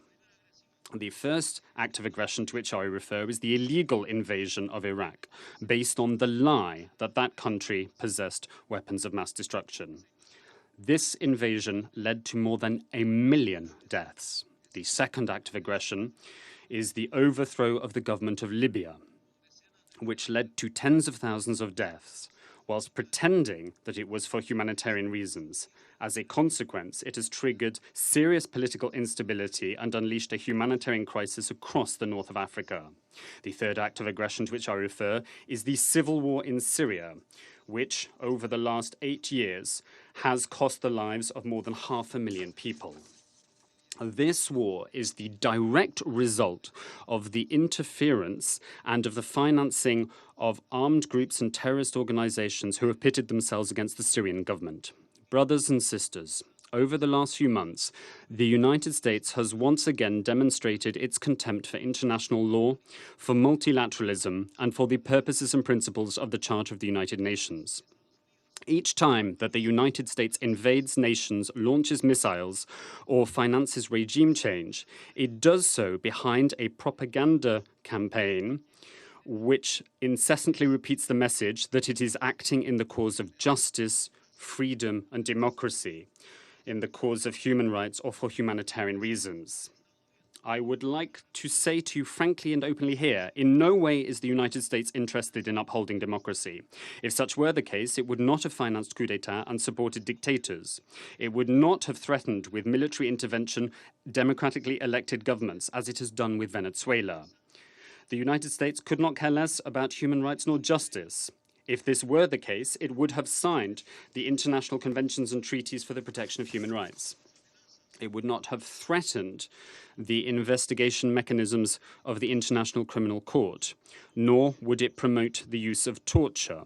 The first act of aggression to which I refer is the illegal invasion of Iraq, based on the lie that that country possessed weapons of mass destruction. This invasion led to more than 1 million deaths. The second act of aggression is the overthrow of the government of Libya, which led to tens of thousands of deaths, whilst pretending that it was for humanitarian reasons. As a consequence, it has triggered serious political instability and unleashed a humanitarian crisis across the north of Africa. The third act of aggression to which I refer is the civil war in Syria, which, over the last 8 years, has cost the lives of more than 500,000 people. This war is the direct result of the interference and of the financing of armed groups and terrorist organizations who have pitted themselves against the Syrian government. Brothers and sisters, over the last few months, the United States has once again demonstrated its contempt for international law, for multilateralism, and for the purposes and principles of the Charter of the United Nations. Each time that the United States invades nations, launches missiles, or finances regime change, it does so behind a propaganda campaign which incessantly repeats the message that it is acting in the cause of justice, freedom, and democracy, in the cause of human rights or for humanitarian reasons. I would like to say to you frankly and openly here, in no way is the United States interested in upholding democracy. If such were the case, it would not have financed coup d'etat and supported dictators. It would not have threatened with military intervention democratically elected governments, as it has done with Venezuela. The United States could not care less about human rights nor justice. If this were the case, it would have signed the international conventions and treaties for the protection of human rights. It would not have threatened the investigation mechanisms of the International Criminal Court, nor would it promote the use of torture,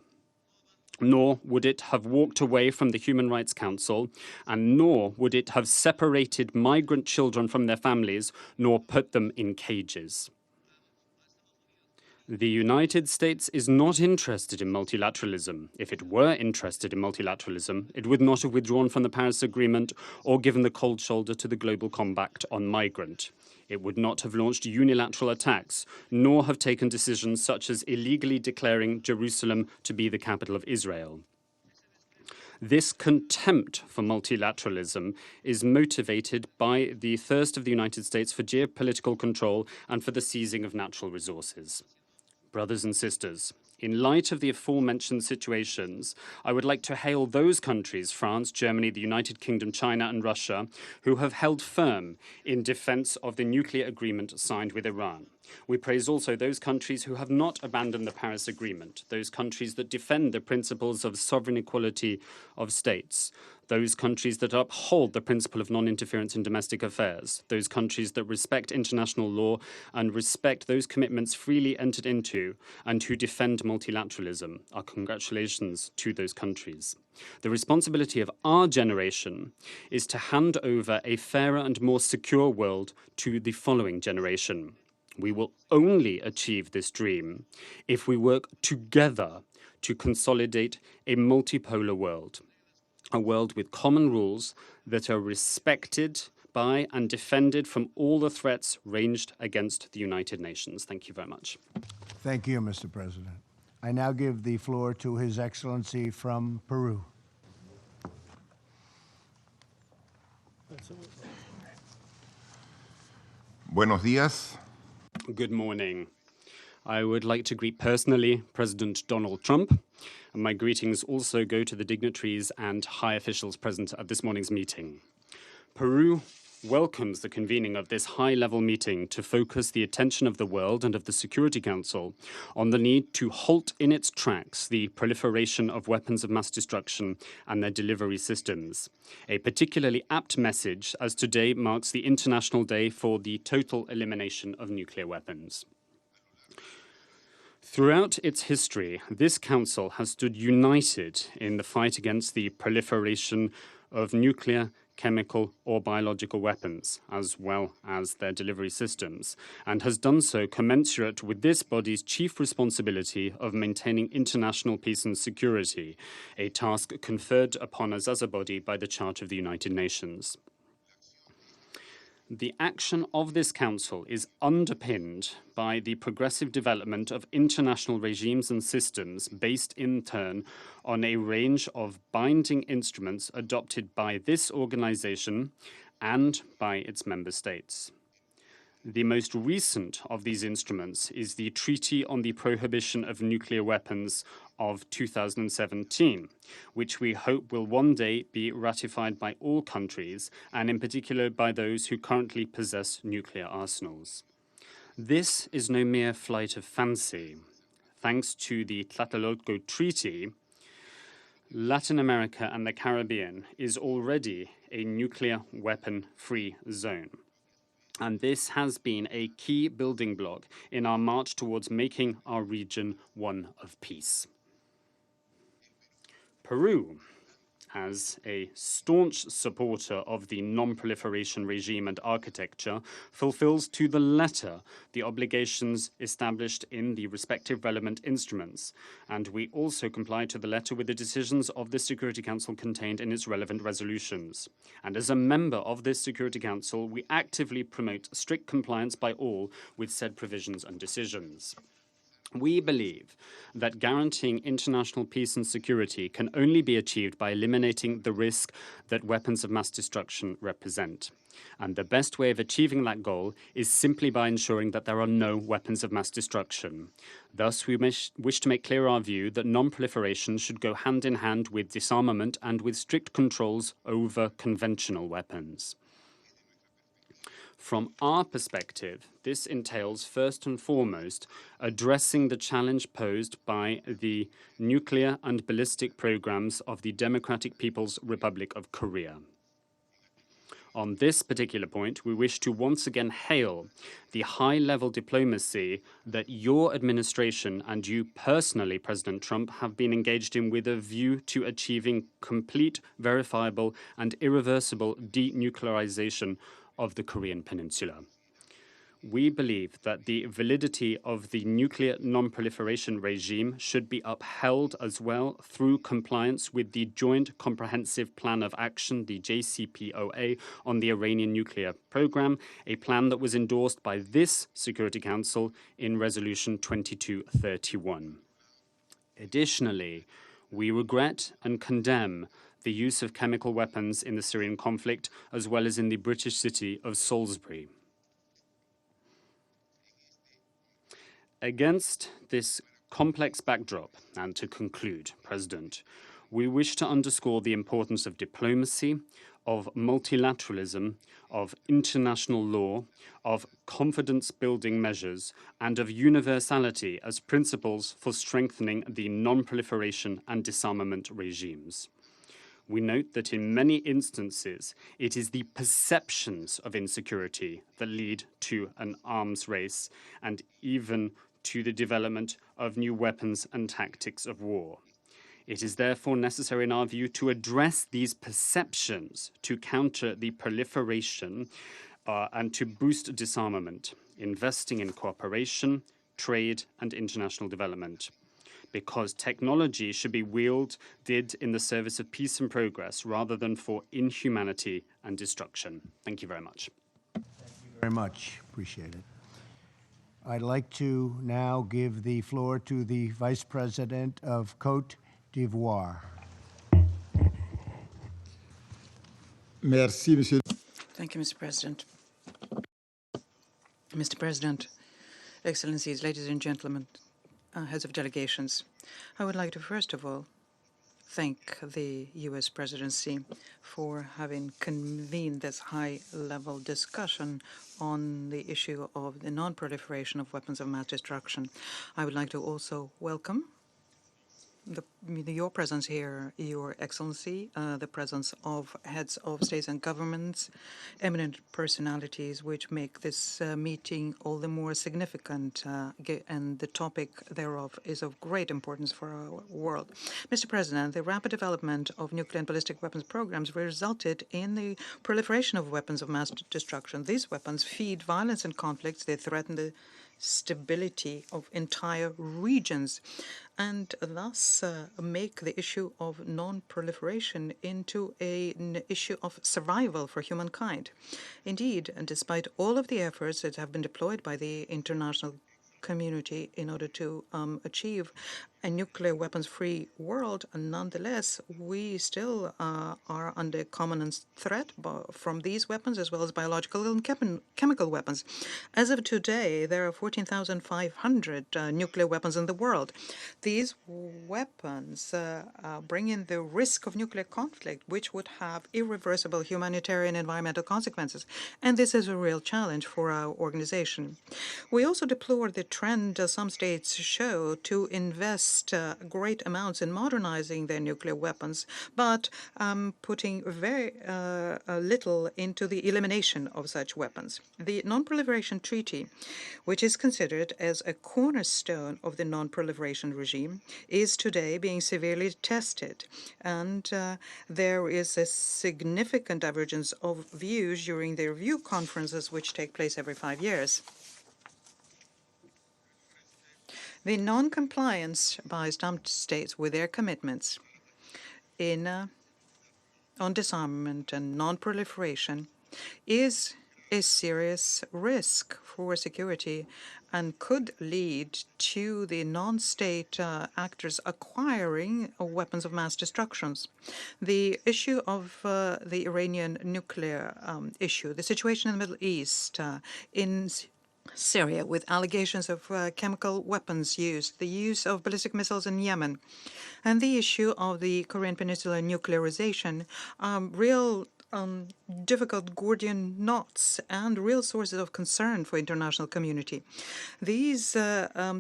nor would it have walked away from the Human Rights Council, and nor would it have separated migrant children from their families, nor put them in cages. The United States is not interested in multilateralism. If it were interested in multilateralism, it would not have withdrawn from the Paris Agreement or given the cold shoulder to the Global Compact on Migrant. It would not have launched unilateral attacks, nor have taken decisions such as illegally declaring Jerusalem to be the capital of Israel. This contempt for multilateralism is motivated by the thirst of the United States for geopolitical control and for the seizing of natural resources. Brothers and sisters, in light of the aforementioned situations, I would like to hail those countries, France, Germany, the United Kingdom, China, and Russia, who have held firm in defense of the nuclear agreement signed with Iran. We praise also those countries who have not abandoned the Paris Agreement, those countries that defend the principles of sovereign equality of states, those countries that uphold the principle of non-interference in domestic affairs, those countries that respect international law and respect those commitments freely entered into and who defend multilateralism. Our congratulations to those countries. The responsibility of our generation is to hand over a fairer and more secure world to the following generation. We will only achieve this dream if we work together to consolidate a multipolar world. A world with common rules that are respected by and defended from all the threats ranged against the United Nations. Thank you very much. Thank you, Mr. President. I now give the floor to His Excellency from Peru. Buenos días. Good morning. I would like to greet personally President Donald Trump. And my greetings also go to the dignitaries and high officials present at this morning's meeting. Peru welcomes the convening of this high-level meeting to focus the attention of the world and of the Security Council on the need to halt in its tracks the proliferation of weapons of mass destruction and their delivery systems. A particularly apt message, as today marks the International Day for the Total Elimination of Nuclear Weapons. Throughout its history, this Council has stood united in the fight against the proliferation of nuclear, chemical, or biological weapons, as well as their delivery systems, and has done so commensurate with this body's chief responsibility of maintaining international peace and security, a task conferred upon us as a body by the Charter of the United Nations. The action of this Council is underpinned by the progressive development of international regimes and systems based in turn on a range of binding instruments adopted by this organization and by its member states. The most recent of these instruments is the Treaty on the Prohibition of Nuclear Weapons of 2017, which we hope will one day be ratified by all countries, and in particular by those who currently possess nuclear arsenals. This is no mere flight of fancy. Thanks to the Tlatelolco Treaty, Latin America and the Caribbean is already a nuclear weapon-free zone. And this has been a key building block in our march towards making our region one of peace. Peru, as a staunch supporter of the non-proliferation regime and architecture, fulfills to the letter the obligations established in the respective relevant instruments, and we also comply to the letter with the decisions of the Security Council contained in its relevant resolutions. And as a member of this Security Council, we actively promote strict compliance by all with said provisions and decisions. We believe that guaranteeing international peace and security can only be achieved by eliminating the risk that weapons of mass destruction represent. And the best way of achieving that goal is simply by ensuring that there are no weapons of mass destruction. Thus, we wish to make clear our view that non-proliferation should go hand in hand with disarmament and with strict controls over conventional weapons. From our perspective, this entails first and foremost addressing the challenge posed by the nuclear and ballistic programs of the Democratic People's Republic of Korea. On this particular point, we wish to once again hail the high-level diplomacy that your administration and you personally, President Trump, have been engaged in with a view to achieving complete, verifiable, and irreversible denuclearization of the Korean Peninsula. We believe that the validity of the nuclear non-proliferation regime should be upheld as well through compliance with the Joint Comprehensive Plan of Action, the JCPOA, on the Iranian nuclear program, a plan that was endorsed by this Security Council in Resolution 2231. Additionally, we regret and condemn the use of chemical weapons in the Syrian conflict, as well as in the British city of Salisbury. Against this complex backdrop, and to conclude, President, we wish to underscore the importance of diplomacy, of multilateralism, of international law, of confidence-building measures, and of universality as principles for strengthening the non-proliferation and disarmament regimes. We note that in many instances, it is the perceptions of insecurity that lead to an arms race and even to the development of new weapons and tactics of war. It is therefore necessary, in our view, to address these perceptions to counter the proliferation and to boost disarmament, investing in cooperation, trade, and international development. Because technology should be wielded in the service of peace and progress rather than for inhumanity and destruction. Thank you very much. Thank you very much. Appreciate it. I'd like to now give the floor to the Vice President of Côte d'Ivoire. Merci, Monsieur. Thank you, Mr. President. Mr. President, Excellencies, ladies and gentlemen, heads of delegations, I would like to first of all thank the U.S. presidency for having convened this high-level discussion on the issue of the non-proliferation of weapons of mass destruction. I would like to also welcome your presence here, Your Excellency, the presence of heads of states and governments, eminent personalities, which make this meeting all the more significant, and the topic thereof is of great importance for our world. Mr. President, the rapid development of nuclear and ballistic weapons programs resulted in the proliferation of weapons of mass destruction. These weapons feed violence and conflicts. They threaten the stability of entire regions, and thus make the issue of non-proliferation into an issue of survival for humankind. Indeed, and despite all of the efforts that have been deployed by the international community in order to achieve a nuclear weapons-free world, nonetheless, we still are under common threat from these weapons as well as biological and chemical weapons. As of today, there are 14,500 nuclear weapons in the world. These weapons bring in the risk of nuclear conflict, which would have irreversible humanitarian and environmental consequences. And this is a real challenge for our organization. We also deplore the trend some states show to invest great amounts in modernizing their nuclear weapons, but putting very little into the elimination of such weapons. The Non-Proliferation Treaty, which is considered as a cornerstone of the non-proliferation regime, is today being severely tested, and there is a significant divergence of views during the review conferences which take place every 5 years. The non-compliance by some states with their commitments on disarmament and non-proliferation is a serious risk for security and could lead to the non-state actors acquiring weapons of mass destruction. The issue of the Iranian nuclear issue, the situation in the Middle East, in Syria with allegations of chemical weapons use, the use of ballistic missiles in Yemen, and the issue of the Korean Peninsula nuclearization, real difficult Gordian knots and real sources of concern for international community. These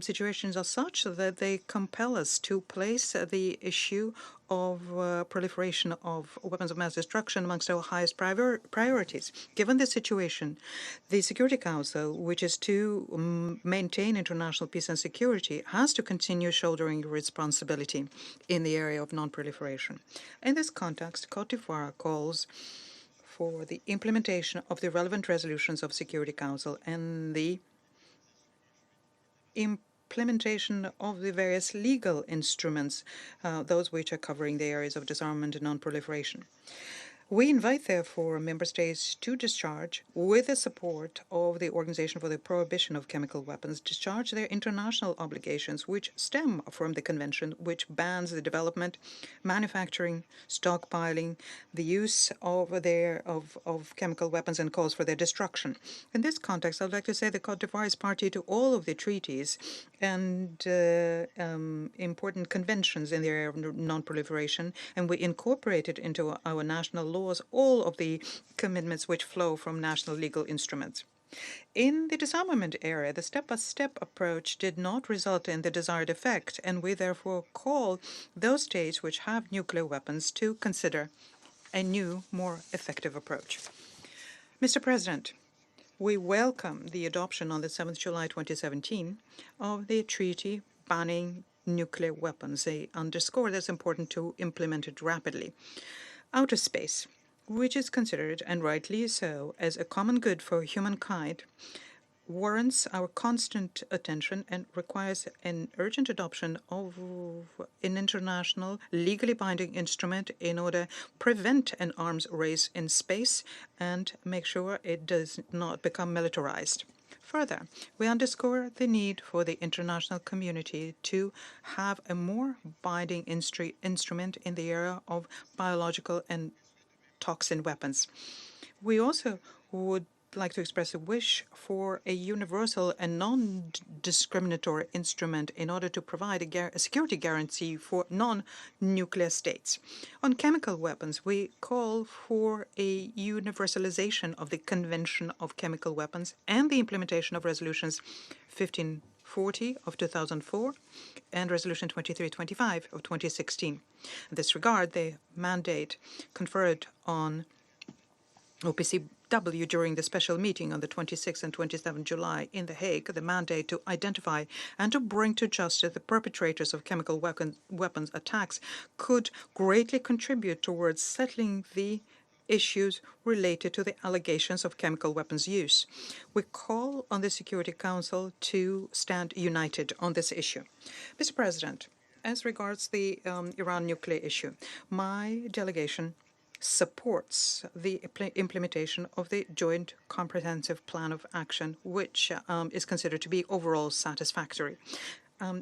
situations are such that they compel us to place the issue of proliferation of weapons of mass destruction amongst our highest priorities. Given this situation, the Security Council, which is to maintain international peace and security, has to continue shouldering responsibility in the area of non-proliferation. In this context, Côte d'Ivoire calls for the implementation of the relevant resolutions of Security Council and the implementation of the various legal instruments, those which are covering the areas of disarmament and non-proliferation. We invite, therefore, member states to discharge, with the support of the Organization for the Prohibition of Chemical Weapons, discharge their international obligations which stem from the convention, which bans the development, manufacturing, stockpiling, the use of chemical weapons and calls for their destruction. In this context, I would like to say that Côte d'Ivoire is party to all of the treaties and important conventions in the area of non-proliferation, and we incorporated into our national laws all of the commitments which flow from national legal instruments. In the disarmament area, the step-by-step approach did not result in the desired effect, and we therefore call those states which have nuclear weapons to consider a new, more effective approach. Mr. President, we welcome the adoption on the 7th July 2017 of the treaty banning nuclear weapons. They underscore that it's important to implement it rapidly. Outer space, which is considered, and rightly so, as a common good for humankind, warrants our constant attention and requires an urgent adoption of an international, legally binding instrument in order to prevent an arms race in space and make sure it does not become militarized. Further, we underscore the need for the international community to have a more binding instrument in the area of biological and toxin weapons. We also would like to express a wish for a universal and non-discriminatory instrument in order to provide a security guarantee for non-nuclear states. On chemical weapons, we call for a universalization of the Convention of Chemical Weapons and the implementation of resolutions 1540 of 2004 and resolution 2325 of 2016. In this regard, the mandate conferred on OPCW during the special meeting on the 26th and 27th July in The Hague, the mandate to identify and to bring to justice the perpetrators of chemical weapons attacks could greatly contribute towards settling the issues related to the allegations of chemical weapons use. We call on the Security Council to stand united on this issue. Mr. President, as regards the Iran nuclear issue, my delegation supports the implementation of the Joint Comprehensive Plan of Action, which is considered to be overall satisfactory.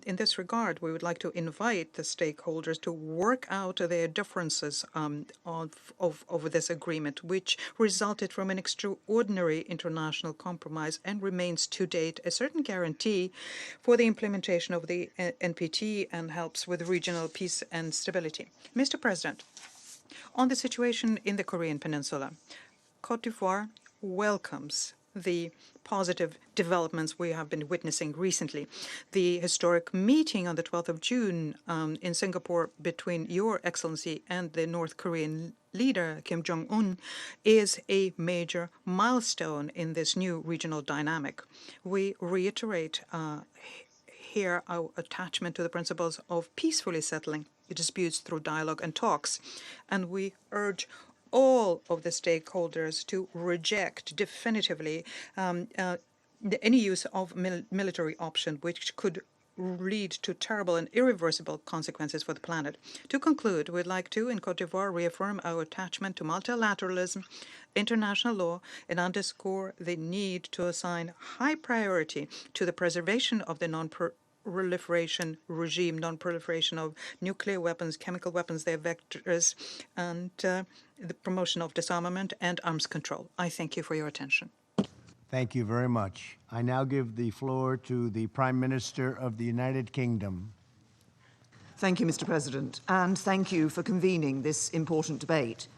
In this regard, we would like to invite the stakeholders to work out their differences over this agreement, which resulted from an extraordinary international compromise and remains to date a certain guarantee for the implementation of the NPT and helps with regional peace and stability. Mr. President, on the situation in the Korean Peninsula, Côte d'Ivoire welcomes the positive developments we have been witnessing recently. The historic meeting on the 12th of June in Singapore between Your Excellency and the North Korean leader, Kim Jong-un, is a major milestone in this new regional dynamic. We reiterate here our attachment to the principles of peacefully settling the disputes through dialogue and talks, and we urge all of the stakeholders to reject definitively any use of military option which could lead to terrible and irreversible consequences for the planet. To conclude, we'd like to, in Cote d'Ivoire, reaffirm our attachment to multilateralism, international law, and underscore the need to assign high priority to the preservation of the non-proliferation regime, non-proliferation of nuclear weapons, chemical weapons, their vectors, and the promotion of disarmament and arms control. I thank you for your attention. Thank you very much. I now give the floor to the Prime Minister of the United Kingdom. Thank you, Mr. President, and thank you for convening this important debate.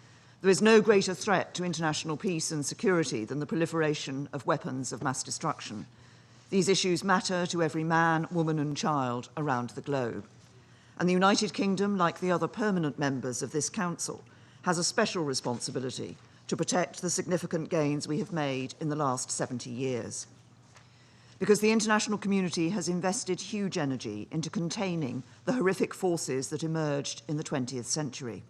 There is no greater threat to international peace and security than the proliferation of weapons of mass destruction. These issues matter to every man, woman, and child around the globe. And the United Kingdom, like the other permanent members of this Council, has a special responsibility to protect the significant gains we have made in the last 70 years. Because the international community has invested huge energy into containing the horrific forces that emerged in the 20th century.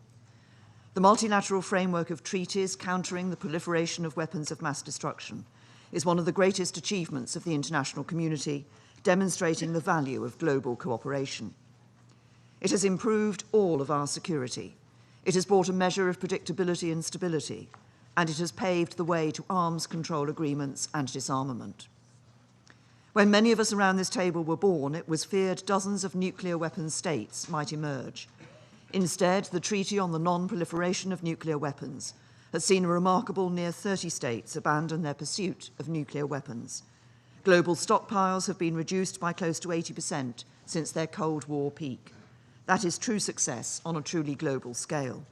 The multilateral framework of treaties countering the proliferation of weapons of mass destruction is one of the greatest achievements of the international community, demonstrating the value of global cooperation. It has improved all of our security. It has brought a measure of predictability and stability, and it has paved the way to arms control agreements and disarmament. When many of us around this table were born, it was feared dozens of nuclear weapons states might emerge. Instead, the Treaty on the Non-Proliferation of Nuclear Weapons has seen a remarkable near 30 states abandon their pursuit of nuclear weapons. Global stockpiles have been reduced by close to 80% since their Cold War peak. That is true success on a truly global scale.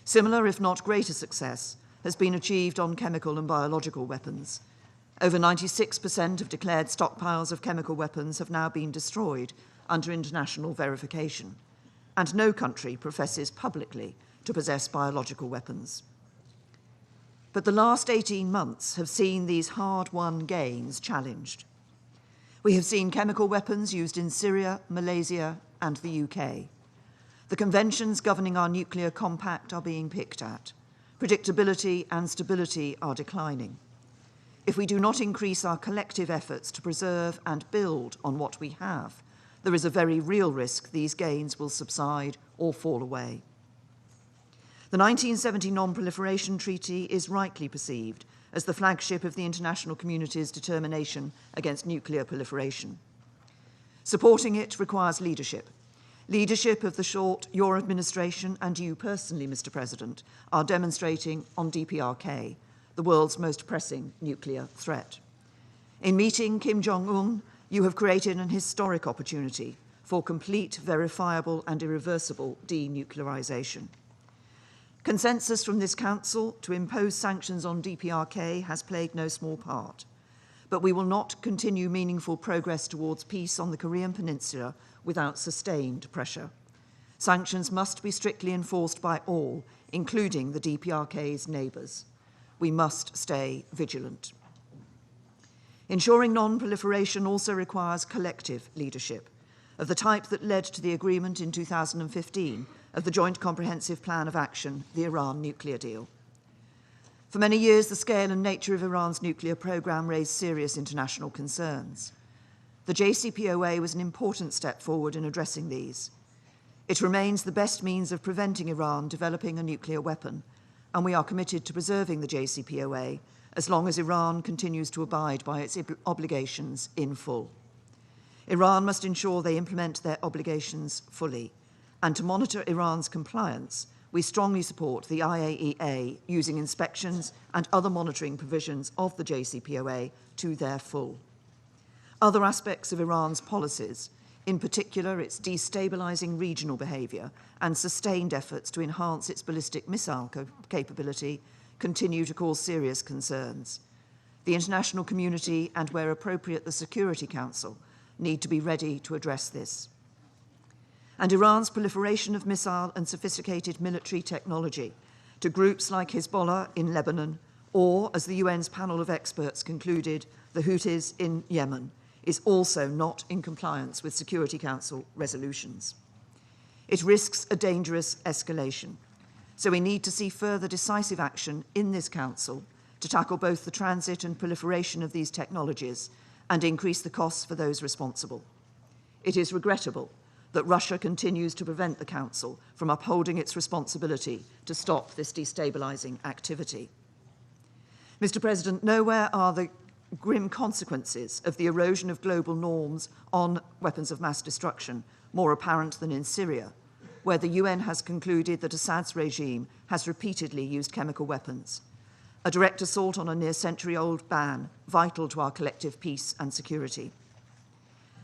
Similar, if not greater success, has been achieved on chemical and biological weapons. Over 96% of declared stockpiles of chemical weapons have now been destroyed under international verification, and no country professes publicly to possess biological weapons. But the last 18 months have seen these hard-won gains challenged. We have seen chemical weapons used in Syria, Malaysia, and the UK. The conventions governing our nuclear compact are being picked at. Predictability and stability are declining. If we do not increase our collective efforts to preserve and build on what we have, there is a very real risk these gains will subside or fall away. The 1970 Non-Proliferation Treaty is rightly perceived as the flagship of the international community's determination against nuclear proliferation. Supporting it requires leadership. Leadership of the short your administration and you personally, Mr. President, are demonstrating on DPRK, the world's most pressing nuclear threat. In meeting Kim Jong-un, you have created an historic opportunity for complete, verifiable, and irreversible denuclearization. Consensus from this Council to impose sanctions on DPRK has played no small part, but we will not continue meaningful progress towards peace on the Korean Peninsula without sustained pressure. Sanctions must be strictly enforced by all, including the DPRK's neighbours. We must stay vigilant. Ensuring non-proliferation also requires collective leadership, of the type that led to the agreement in 2015 of the Joint Comprehensive Plan of Action, the Iran nuclear deal. For many years, the scale and nature of Iran's nuclear program raised serious international concerns. The JCPOA was an important step forward in addressing these. It remains the best means of preventing Iran developing a nuclear weapon, and we are committed to preserving the JCPOA as long as Iran continues to abide by its obligations in full. Iran must ensure they implement their obligations fully, and to monitor Iran's compliance, we strongly support the IAEA using inspections and other monitoring provisions of the JCPOA to their full. Other aspects of Iran's policies, in particular its destabilizing regional behavior and sustained efforts to enhance its ballistic missile capability, continue to cause serious concerns. The international community, and where appropriate the Security Council, need to be ready to address this. And Iran's proliferation of missile and sophisticated military technology to groups like Hezbollah in Lebanon, or, as the UN's panel of experts concluded, the Houthis in Yemen, is also not in compliance with Security Council resolutions. It risks a dangerous escalation, so we need to see further decisive action in this Council to tackle both the transit and proliferation of these technologies and increase the costs for those responsible. It is regrettable that Russia continues to prevent the Council from upholding its responsibility to stop this destabilizing activity. Mr. President, nowhere are the grim consequences of the erosion of global norms on weapons of mass destruction more apparent than in Syria, where the UN has concluded that Assad's regime has repeatedly used chemical weapons, a direct assault on a near-century-old ban vital to our collective peace and security.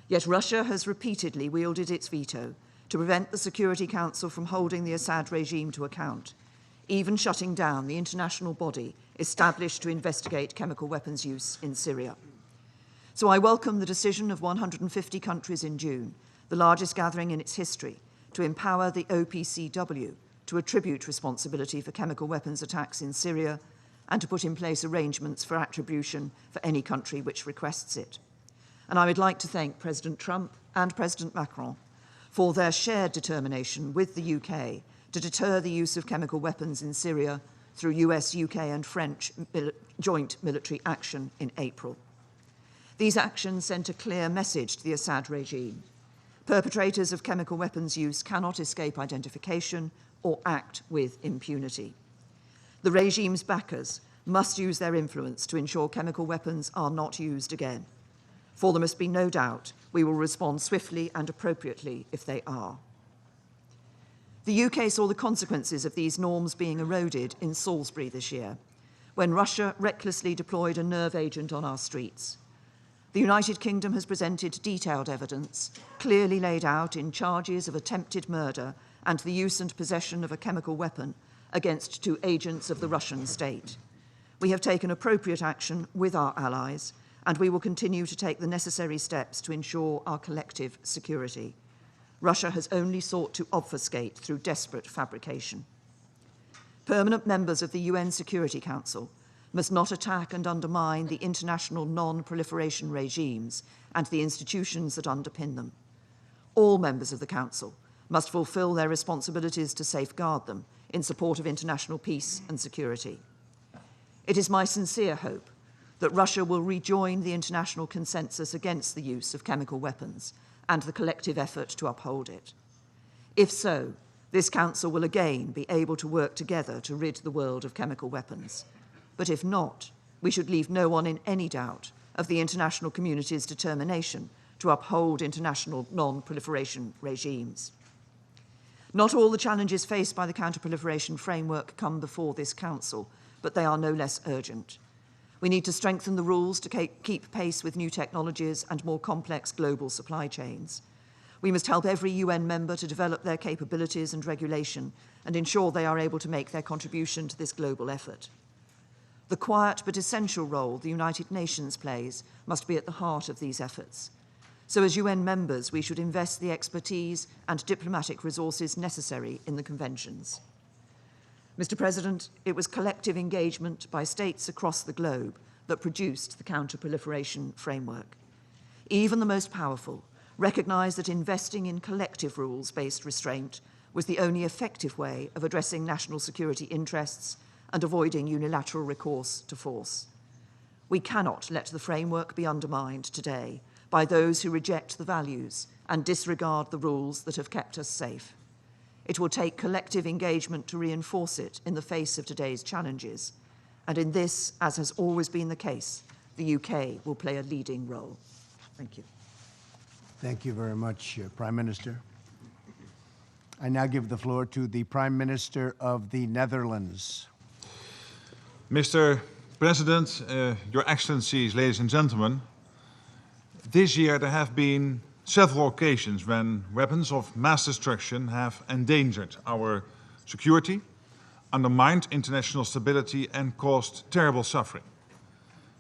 Yet Russia has repeatedly wielded its veto to prevent the Security Council from holding the Assad regime to account, even shutting down the international body established to investigate chemical weapons use in Syria. So I welcome the decision of 150 countries in June, the largest gathering in its history, to empower the OPCW to attribute responsibility for chemical weapons attacks in Syria and to put in place arrangements for attribution for any country which requests it. And I would like to thank President Trump and President Macron for their shared determination with the UK to deter the use of chemical weapons in Syria through US, UK and French joint military action in April. These actions sent a clear message to the Assad regime. Perpetrators of chemical weapons use cannot escape identification or act with impunity. The regime's backers must use their influence to ensure chemical weapons are not used again. For there must be no doubt we will respond swiftly and appropriately if they are. The UK saw the consequences of these norms being eroded in Salisbury this year, when Russia recklessly deployed a nerve agent on our streets. The United Kingdom has presented detailed evidence, clearly laid out in charges of attempted murder and the use and possession of a chemical weapon against 2 agents of the Russian state. We have taken appropriate action with our allies, and we will continue to take the necessary steps to ensure our collective security. Russia has only sought to obfuscate through desperate fabrication. Permanent members of the UN Security Council must not attack and undermine the international non-proliferation regimes and the institutions that underpin them. All members of the Council must fulfill their responsibilities to safeguard them in support of international peace and security. It is my sincere hope that Russia will rejoin the international consensus against the use of chemical weapons and the collective effort to uphold it. If so, this Council will again be able to work together to rid the world of chemical weapons. But if not, we should leave no one in any doubt of the international community's determination to uphold international non-proliferation regimes. Not all the challenges faced by the counter-proliferation framework come before this Council, but they are no less urgent. We need to strengthen the rules to keep pace with new technologies and more complex global supply chains. We must help every UN member to develop their capabilities and regulation and ensure they are able to make their contribution to this global effort. The quiet but essential role the United Nations plays must be at the heart of these efforts. So as UN members, we should invest the expertise and diplomatic resources necessary in the conventions. Mr. President, it was collective engagement by states across the globe that produced the counter-proliferation framework. Even the most powerful recognized that investing in collective rules-based restraint was the only effective way of addressing national security interests and avoiding unilateral recourse to force. We cannot let the framework be undermined today by those who reject the values and disregard the rules that have kept us safe. It will take collective engagement to reinforce it in the face of today's challenges. And in this, as has always been the case, the UK will play a leading role. Thank you. Thank you very much, Prime Minister. I now give the floor to the Prime Minister of the Netherlands. Mr. President, Your Excellencies, ladies and gentlemen, this year there have been several occasions when weapons of mass destruction have endangered our security, undermined international stability, and caused terrible suffering.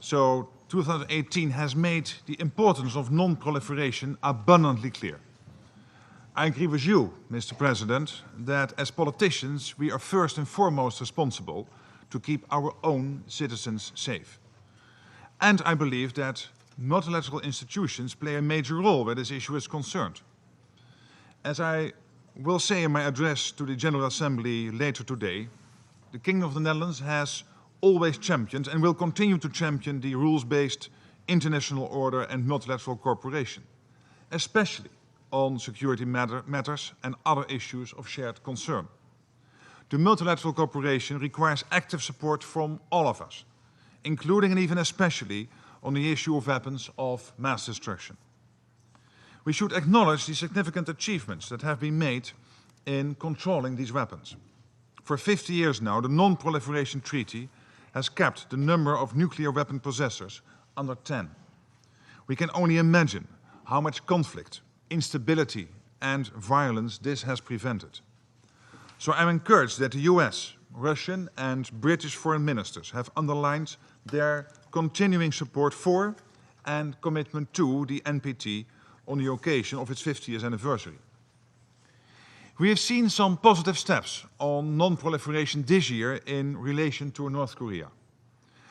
So 2018 has made the importance of non-proliferation abundantly clear. I agree with you, Mr. President, that as politicians we are first and foremost responsible to keep our own citizens safe. And I believe that multilateral institutions play a major role where this issue is concerned. As I will say in my address to the General Assembly later today, the Kingdom of the Netherlands has always championed and will continue to champion the rules-based international order and multilateral cooperation, especially on security matters and other issues of shared concern. The multilateral cooperation requires active support from all of us, including and even especially on the issue of weapons of mass destruction. We should acknowledge the significant achievements that have been made in controlling these weapons. For 50 years now, the Non-Proliferation Treaty has kept the number of nuclear weapon possessors under 10. We can only imagine how much conflict, instability, and violence this has prevented. So I'm encouraged that the US, Russian, and British foreign ministers have underlined their continuing support for and commitment to the NPT on the occasion of its 50th anniversary. We have seen some positive steps on non-proliferation this year in relation to North Korea.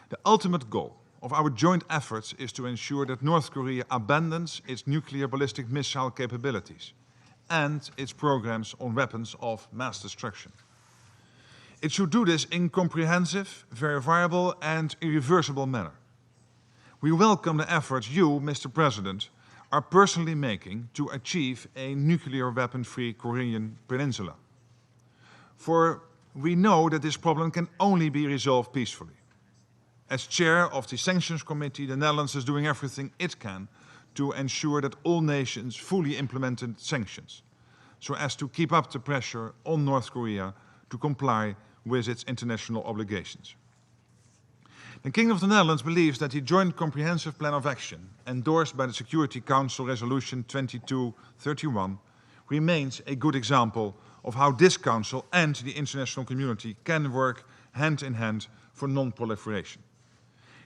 The ultimate goal of our joint efforts is to ensure that North Korea abandons its nuclear ballistic missile capabilities and its programs on weapons of mass destruction. It should do this in comprehensive, verifiable, and irreversible manner. We welcome the efforts you, Mr. President, are personally making to achieve a nuclear weapon-free Korean peninsula. For we know that this problem can only be resolved peacefully. As chair of the Sanctions Committee, the Netherlands is doing everything it can to ensure that all nations fully implemented sanctions, so as to keep up the pressure on North Korea to comply with its international obligations. The Kingdom of the Netherlands believes that the Joint Comprehensive Plan of Action, endorsed by the Security Council Resolution 2231, remains a good example of how this Council and the international community can work hand in hand for non-proliferation.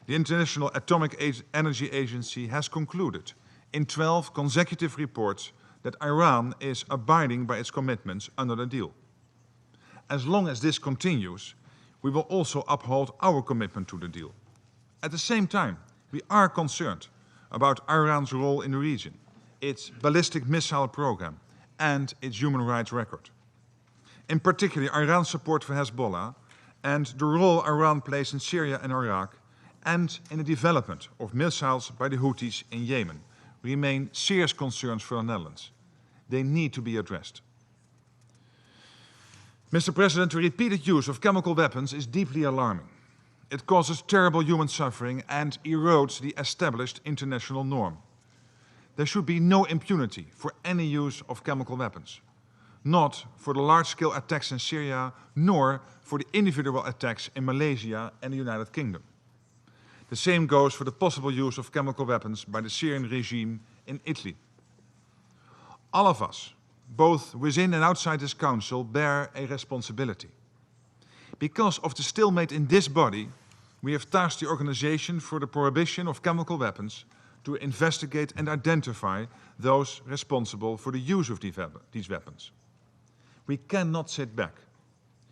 The International Atomic Energy Agency has concluded in 12 consecutive reports that Iran is abiding by its commitments under the deal. As long as this continues, we will also uphold our commitment to the deal. At the same time, we are concerned about Iran's role in the region, its ballistic missile program, and its human rights record. In particular, Iran's support for Hezbollah and the role Iran plays in Syria and Iraq, and in the development of missiles by the Houthis in Yemen, remain serious concerns for the Netherlands. They need to be addressed. Mr. President, the repeated use of chemical weapons is deeply alarming. It causes terrible human suffering and erodes the established international norm. There should be no impunity for any use of chemical weapons, not for the large-scale attacks in Syria, nor for the individual attacks in Malaysia and the United Kingdom. The same goes for the possible use of chemical weapons by the Syrian regime in Italy. All of us, both within and outside this Council, bear a responsibility. Because of the stalemate in this body, we have tasked the Organization for the Prohibition of Chemical Weapons to investigate and identify those responsible for the use of these weapons. We cannot sit back.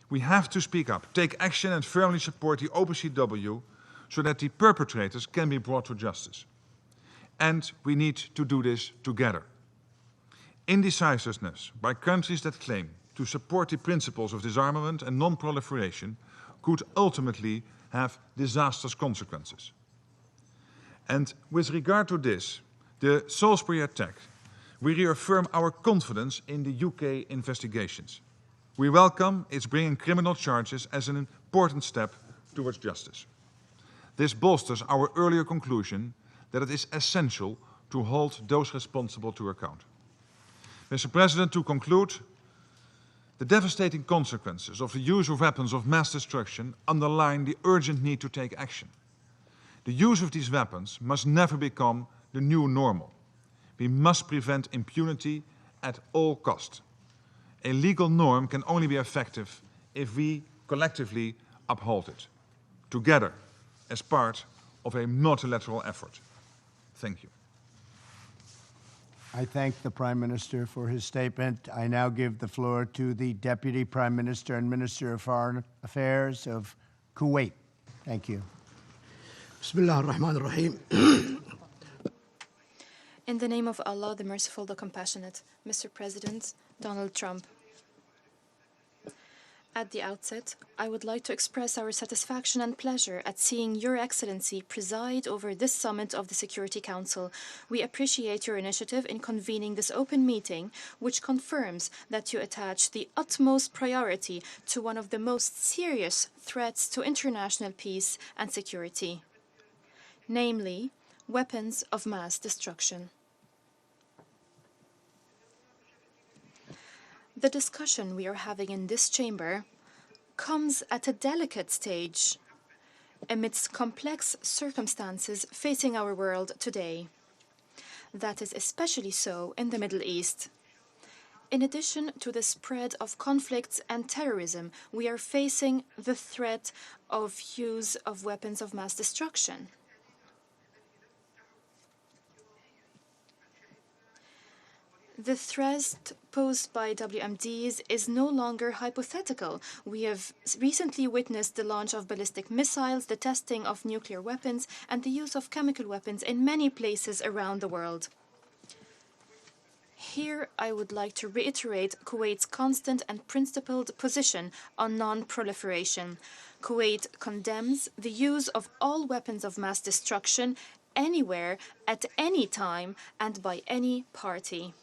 We have to speak up, take action and firmly support the OPCW so that the perpetrators can be brought to justice. And we need to do this together. Indecisiveness by countries that claim to support the principles of disarmament and non-proliferation could ultimately have disastrous consequences. And with regard to this, the Salisbury attack, we reaffirm our confidence in the UK investigations. We welcome its bringing criminal charges as an important step towards justice. This bolsters our earlier conclusion that it is essential to hold those responsible to account. Mr. President, to conclude, the devastating consequences of the use of weapons of mass destruction underline the urgent need to take action. The use of these weapons must never become the new normal. We must prevent impunity at all costs. A legal norm can only be effective if we collectively uphold it, together, as part of a multilateral effort. Thank you. I thank the Prime Minister for his statement. I now give the floor to the Deputy Prime Minister and Minister of Foreign Affairs of Kuwait. Thank you. Bismillah ar-Rahman ar-Rahim. In the name of Allah, the Merciful, the Compassionate, Mr. President Donald Trump, At the outset, I would like to express our satisfaction and pleasure at seeing Your Excellency preside over this summit of the Security Council. We appreciate your initiative in convening this open meeting, which confirms that you attach the utmost priority to one of the most serious threats to international peace and security, namely, weapons of mass destruction. The discussion we are having in this chamber comes at a delicate stage amidst complex circumstances facing our world today. That is especially so in the Middle East. In addition to the spread of conflicts and terrorism, we are facing the threat of use of weapons of mass destruction. The threat posed by WMDs is no longer hypothetical. We have recently witnessed the launch of ballistic missiles, the testing of nuclear weapons, and the use of chemical weapons in many places around the world. Here, I would like to reiterate Kuwait's constant and principled position on non-proliferation. Kuwait condemns the use of all weapons of mass destruction anywhere, at any time, and by any party.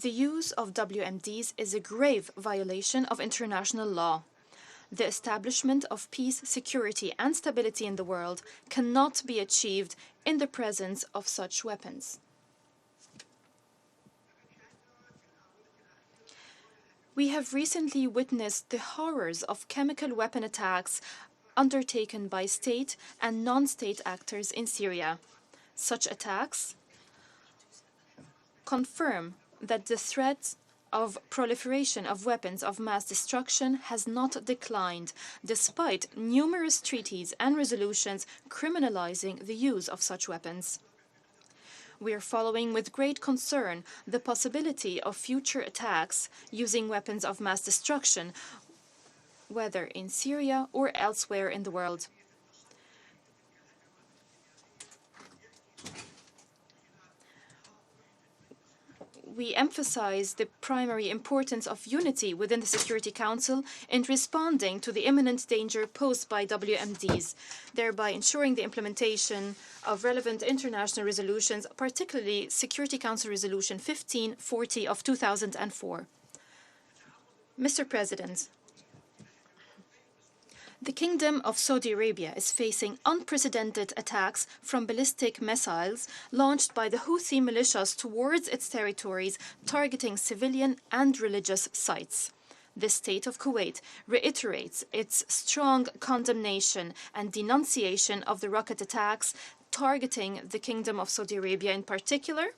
The use of WMDs is a grave violation of international law. The establishment of peace, security, and stability in the world cannot be achieved in the presence of such weapons. We have recently witnessed the horrors of chemical weapon attacks undertaken by state and non-state actors in Syria. Such attacks confirm that the threat of proliferation of weapons of mass destruction has not declined, despite numerous treaties and resolutions criminalizing the use of such weapons. We are following with great concern the possibility of future attacks using weapons of mass destruction, whether in Syria or elsewhere in the world. We emphasize the primary importance of unity within the Security Council in responding to the imminent danger posed by WMDs, thereby ensuring the implementation of relevant international resolutions, particularly Security Council Resolution 1540 of 2004. Mr. President, the Kingdom of Saudi Arabia is facing unprecedented attacks from ballistic missiles launched by the Houthi militias towards its territories, targeting civilian and religious sites. The State of Kuwait reiterates its strong condemnation and denunciation of the rocket attacks targeting the Kingdom of Saudi Arabia in particular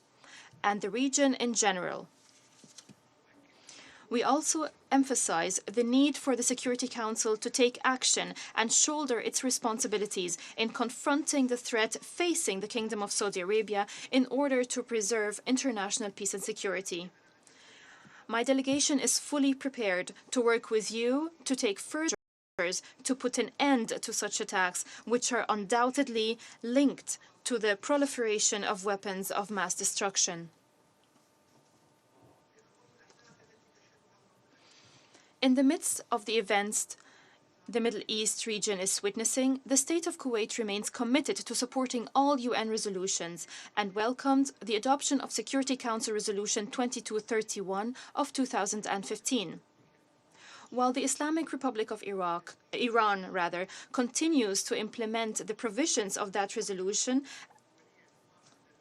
and the region in general. We also emphasize the need for the Security Council to take action and shoulder its responsibilities in confronting the threat facing the Kingdom of Saudi Arabia in order to preserve international peace and security. My delegation is fully prepared to work with you to take further measures to put an end to such attacks, which are undoubtedly linked to the proliferation of weapons of mass destruction. In the midst of the events the Middle East region is witnessing, the State of Kuwait remains committed to supporting all UN resolutions and welcomed the adoption of Security Council Resolution 2231 of 2015. While the Islamic Republic of Iran continues to implement the provisions of that resolution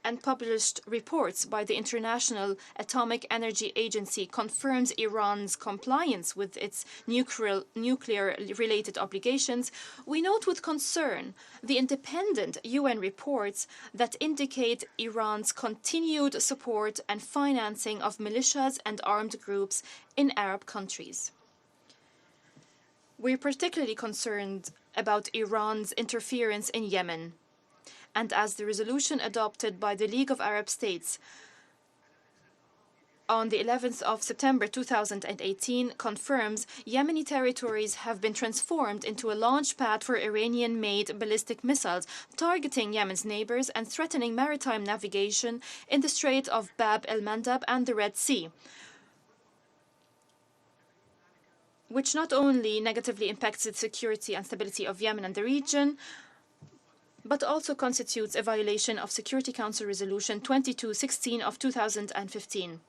and published reports by the International Atomic Energy Agency confirms Iran's compliance with its nuclear-related obligations, we note with concern the independent UN reports that indicate Iran's continued support and financing of militias and armed groups in Arab countries. We're particularly concerned about Iran's interference in Yemen, and as the resolution adopted by the League of Arab States on the 11th of September 2018 confirms, Yemeni territories have been transformed into a launch pad for Iranian-made ballistic missiles targeting Yemen's neighbors and threatening maritime navigation in the Strait of Bab el-Mandab and the Red Sea. which not only negatively impacts the security and stability of Yemen and the region, but also constitutes a violation of Security Council Resolution 2216 of 2015.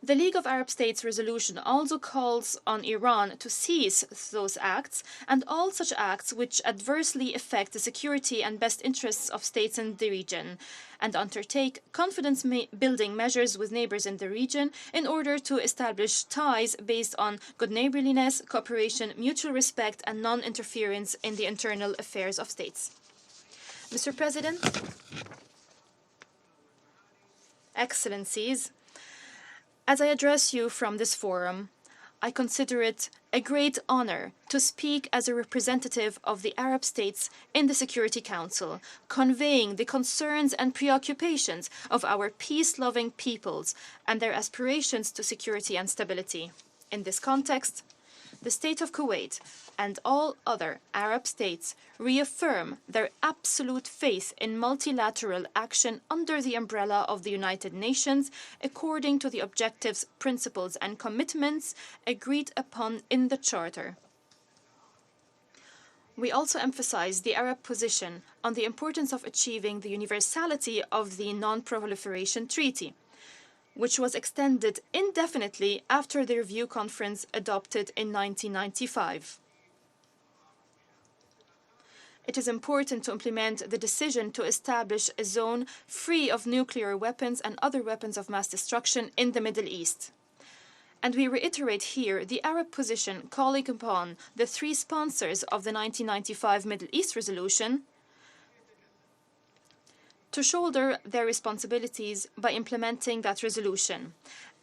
The League of Arab States resolution also calls on Iran to cease those acts and all such acts which adversely affect the security and best interests of states in the region, and undertake confidence-building measures with neighbors in the region in order to establish ties based on good neighborliness, cooperation, mutual respect, and non-interference in the internal affairs of states. Mr. President, Excellencies, as I address you from this forum, I consider it a great honor to speak as a representative of the Arab states in the Security Council, conveying the concerns and preoccupations of our peace-loving peoples and their aspirations to security and stability. In this context, the State of Kuwait and all other Arab states reaffirm their absolute faith in multilateral action under the umbrella of the United Nations, according to the objectives, principles, and commitments agreed upon in the Charter. We also emphasize the Arab position on the importance of achieving the universality of the Non-Proliferation Treaty, which was extended indefinitely after the review conference adopted in 1995. It is important to implement the decision to establish a zone free of nuclear weapons and other weapons of mass destruction in the Middle East. And we reiterate here the Arab position calling upon the three sponsors of the 1995 Middle East resolution to shoulder their responsibilities by implementing that resolution,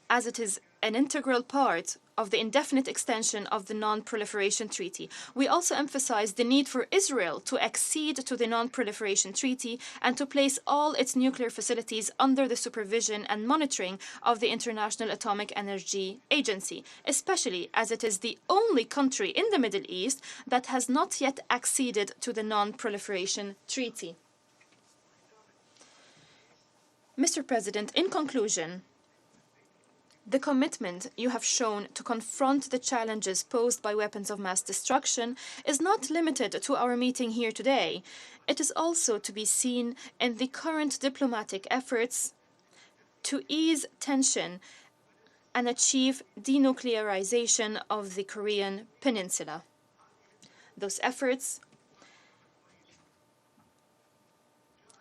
as it is an integral part of the indefinite extension of the Non-Proliferation Treaty. We also emphasize the need for Israel to accede to the Non-Proliferation Treaty and to place all its nuclear facilities under the supervision and monitoring of the International Atomic Energy Agency, especially as it is the only country in the Middle East that has not yet acceded to the Non-Proliferation Treaty. Mr. President, in conclusion, the commitment you have shown to confront the challenges posed by weapons of mass destruction is not limited to our meeting here today. It is also to be seen in the current diplomatic efforts to ease tension and achieve denuclearization of the Korean Peninsula. Those efforts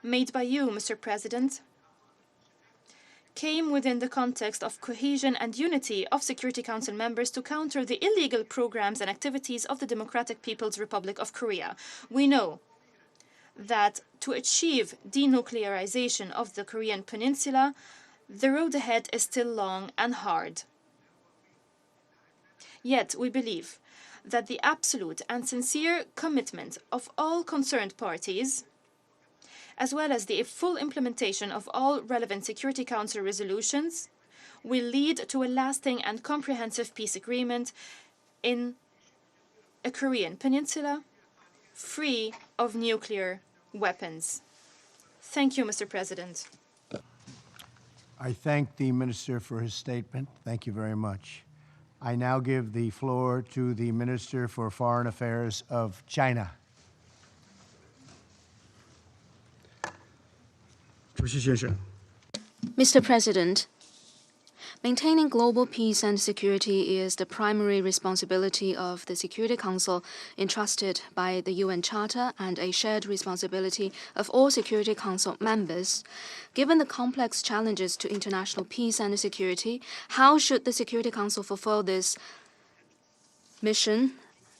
made by you, Mr. President, came within the context of cohesion and unity of Security Council members to counter the illegal programs and activities of the Democratic People's Republic of Korea. We know that to achieve denuclearization of the Korean Peninsula, the road ahead is still long and hard. Yet we believe that the absolute and sincere commitment of all concerned parties, as well as the full implementation of all relevant Security Council resolutions, will lead to a lasting and comprehensive peace agreement in a Korean peninsula free of nuclear weapons. Thank you, Mr. President. I thank the Minister for his statement. Thank you very much. I now give the floor to the Minister for Foreign Affairs of China. Mr. President, maintaining global peace and security is the primary responsibility of the Security Council entrusted by the UN Charter and a shared responsibility of all Security Council members. Given the complex challenges to international peace and security, how should the Security Council fulfill this mission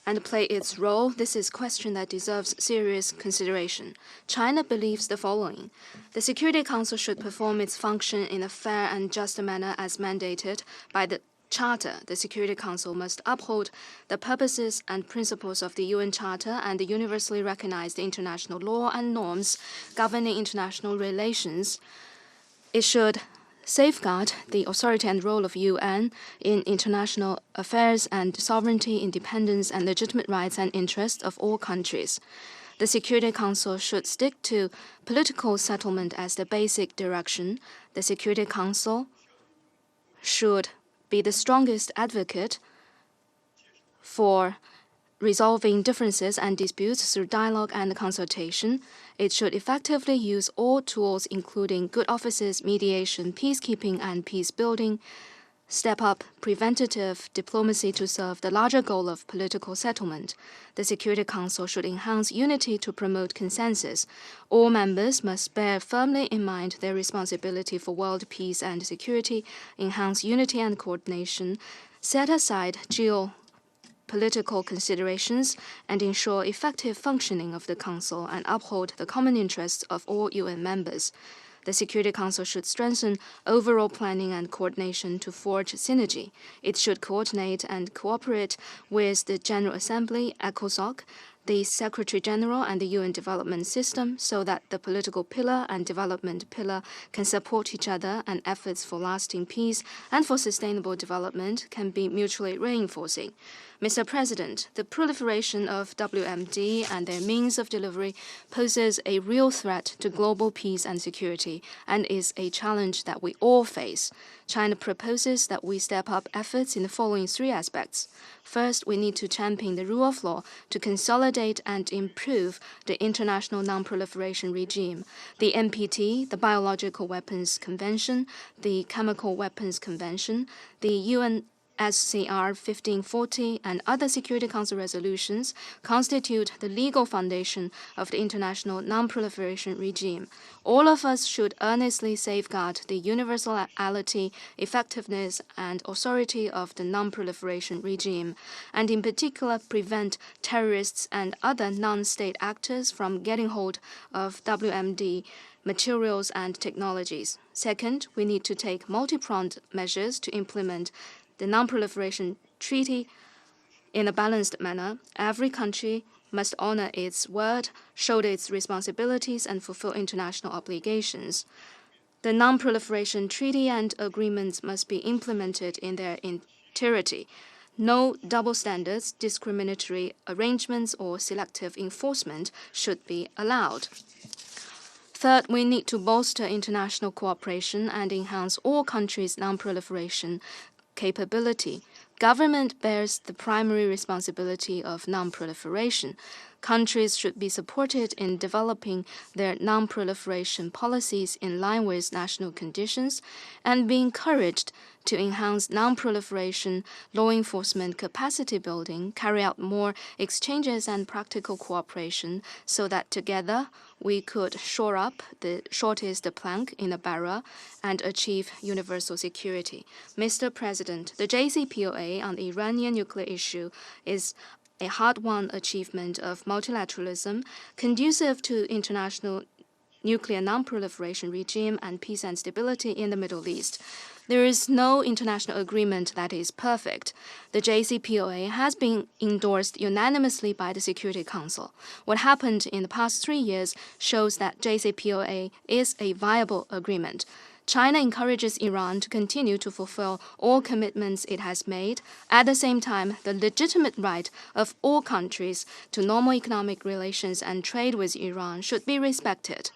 and play its role? This is a question that deserves serious consideration. China believes the following. The Security Council should perform its function in a fair and just manner as mandated by the Charter. The Security Council must uphold the purposes and principles of the UN Charter and the universally recognized international law and norms governing international relations. It should safeguard the authority and role of UN in international affairs and sovereignty, independence, and legitimate rights and interests of all countries. The Security Council should stick to political settlement as the basic direction. The Security Council should be the strongest advocate for resolving differences and disputes through dialogue and consultation. It should effectively use all tools, including good offices, mediation, peacekeeping, and peace building, step up preventative diplomacy to serve the larger goal of political settlement. The Security Council should enhance unity to promote consensus. All members must bear firmly in mind their responsibility for world peace and security, enhance unity and coordination, set aside geopolitical considerations, and ensure effective functioning of the Council and uphold the common interests of all UN members. The Security Council should strengthen overall planning and coordination to forge synergy. It should coordinate and cooperate with the General Assembly, ECOSOC, the Secretary General, and the UN Development System so that the political pillar and development pillar can support each other and efforts for lasting peace and for sustainable development can be mutually reinforcing. Mr. President, the proliferation of WMD and their means of delivery poses a real threat to global peace and security and is a challenge that we all face. China proposes that we step up efforts in the following three aspects. First, we need to champion the rule of law to consolidate and improve the international non-proliferation regime. The NPT, the Biological Weapons Convention, the Chemical Weapons Convention, the UN SCR 1540 and other Security Council resolutions constitute the legal foundation of the international non-proliferation regime. All of us should earnestly safeguard the universality, effectiveness, and authority of the non-proliferation regime, and in particular prevent terrorists and other non-state actors from getting hold of WMD materials and technologies. Second, we need to take multi-pronged measures to implement the Non-Proliferation Treaty in a balanced manner. Every country must honor its word, shoulder its responsibilities, and fulfill international obligations. The Non-Proliferation Treaty and agreements must be implemented in their entirety. No double standards, discriminatory arrangements, or selective enforcement should be allowed. Third, we need to bolster international cooperation and enhance all countries' non-proliferation capability. Government bears the primary responsibility of non-proliferation. Countries should be supported in developing their non-proliferation policies in line with national conditions and be encouraged to enhance non-proliferation law enforcement capacity building, carry out more exchanges and practical cooperation so that together we could shore up the shortest plank in the barrel and achieve universal security. Mr. President, the JCPOA on the Iranian nuclear issue is a hard-won achievement of multilateralism conducive to international nuclear non-proliferation regime and peace and stability in the Middle East. There is no international agreement that is perfect. The JCPOA has been endorsed unanimously by the Security Council. What happened in the past 3 years shows that JCPOA is a viable agreement. China encourages Iran to continue to fulfill all commitments it has made. At the same time, the legitimate right of all countries to normal economic relations and trade with Iran should be respected.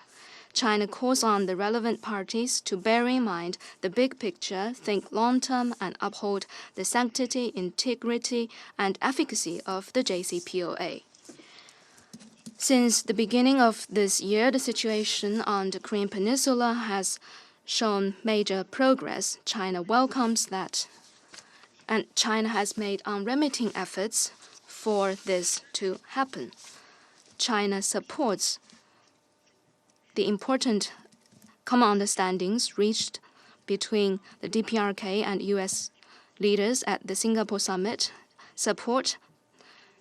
China calls on the relevant parties to bear in mind the big picture, think long-term, and uphold the sanctity, integrity, and efficacy of the JCPOA. Since the beginning of this year, the situation on the Korean Peninsula has shown major progress. China welcomes that, and China has made unremitting efforts for this to happen. China supports the important common understandings reached between the DPRK and U.S. leaders at the Singapore summit, support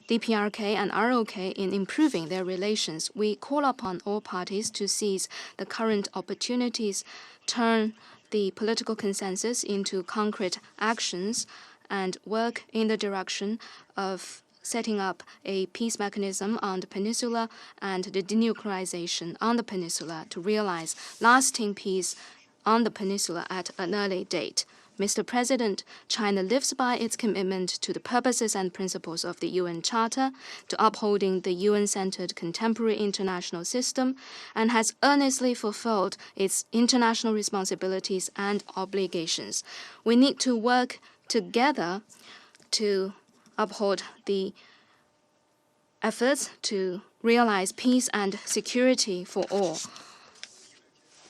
DPRK and ROK in improving their relations. We call upon all parties to seize the current opportunities, turn the political consensus into concrete actions, and work in the direction of setting up a peace mechanism on the peninsula and the denuclearization on the peninsula to realize lasting peace on the peninsula at an early date. Mr. President, China lives by its commitment to the purposes and principles of the UN Charter, to upholding the UN-centered contemporary international system, and has earnestly fulfilled its international responsibilities and obligations. We need to work together to uphold the efforts to realize peace and security for all.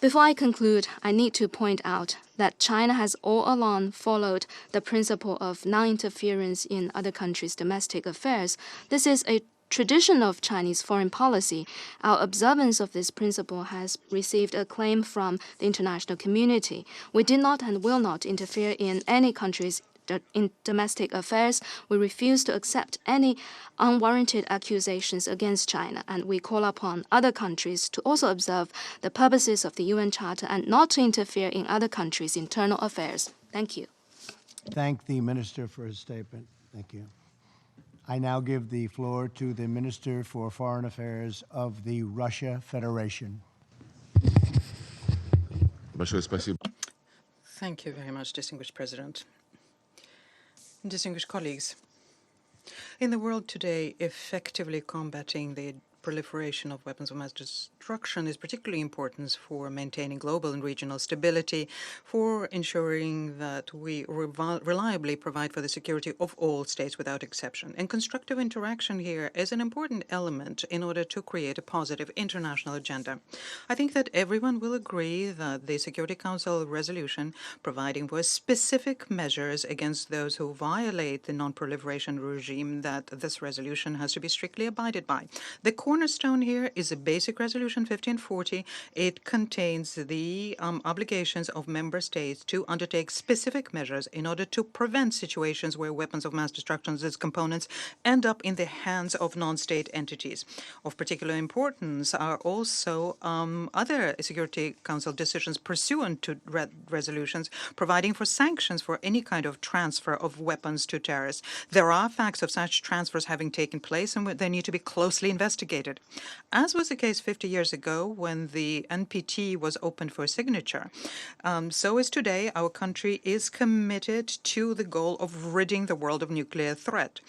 Before I conclude, I need to point out that China has all along followed the principle of non-interference in other countries' domestic affairs. This is a tradition of Chinese foreign policy. Our observance of this principle has received acclaim from the international community. We did not and will not interfere in any country's in domestic affairs. We refuse to accept any unwarranted accusations against China, and we call upon other countries to also observe the purposes of the UN Charter and not to interfere in other countries' internal affairs. Thank you. Thank the Minister for his statement. Thank you. I now give the floor to the Minister for Foreign Affairs of the Russia Federation. Thank you very much, distinguished President. Distinguished colleagues, in the world today, effectively combating the proliferation of weapons of mass destruction is particularly important for maintaining global and regional stability, for ensuring that we reliably provide for the security of all states without exception. And constructive interaction here is an important element in order to create a positive international agenda. I think that everyone will agree that the Security Council resolution providing for specific measures against those who violate the non-proliferation regime, that this resolution has to be strictly abided by. The cornerstone here is a basic resolution 1540. It contains the obligations of member states to undertake specific measures in order to prevent situations where weapons of mass destruction as components end up in the hands of non-state entities. Of particular importance are also other Security Council decisions pursuant to resolutions providing for sanctions for any kind of transfer of weapons to terrorists. There are facts of such transfers having taken place, and they need to be closely investigated. As was the case 50 years ago when the NPT was opened for signature, so is today. Our country is committed to the goal of ridding the world of nuclear threat.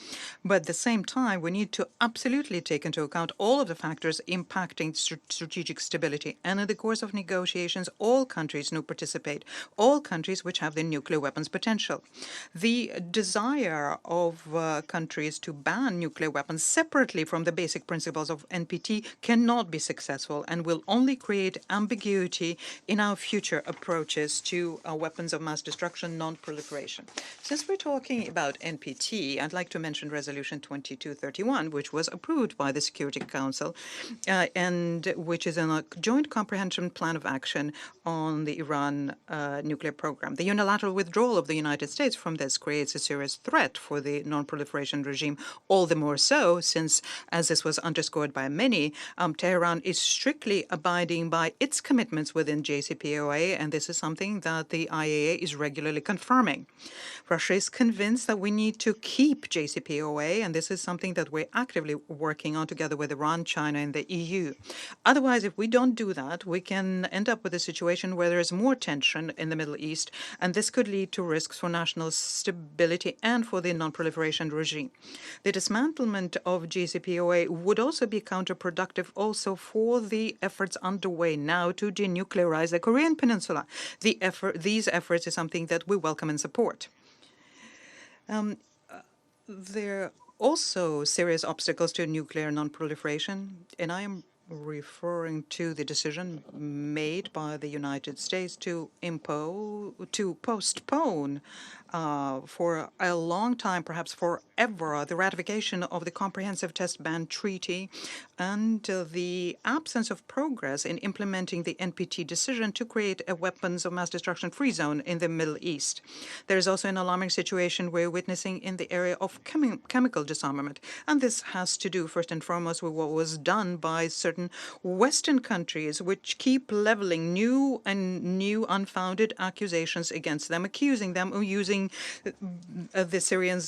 But at the same time, we need to absolutely take into account all of the factors impacting strategic stability. And in the course of negotiations, all countries now participate, all countries which have the nuclear weapons potential. The desire of countries to ban nuclear weapons separately from the basic principles of NPT cannot be successful and will only create ambiguity in our future approaches to weapons of mass destruction, non-proliferation. Since we're talking about NPT, I'd like to mention Resolution 2231, which was approved by the Security Council and which is a joint comprehensive plan of action on the Iran nuclear program. The unilateral withdrawal of the United States from this creates a serious threat for the non-proliferation regime, all the more so since, as this was underscored by many, Tehran is strictly abiding by its commitments within JCPOA, and this is something that the IAEA is regularly confirming. Russia is convinced that we need to keep JCPOA, and this is something that we're actively working on together with Iran, China, and the EU. Otherwise, if we don't do that, we can end up with a situation where there is more tension in the Middle East, and this could lead to risks for national stability and for the non-proliferation regime. The dismantlement of JCPOA would also be counterproductive also for the efforts underway now to denuclearize the Korean Peninsula. These efforts is something that we welcome and support. There are also serious obstacles to nuclear non-proliferation, and I am referring to the decision made by the United States to postpone for a long time, perhaps forever, the ratification of the Comprehensive Test Ban Treaty and the absence of progress in implementing the NPT decision to create a weapons of mass destruction free zone in the Middle East. There is also an alarming situation we're witnessing in the area of chemical disarmament, and this has to do first and foremost with what was done by certain Western countries which keep leveling new unfounded accusations against them, accusing them of using the Syrian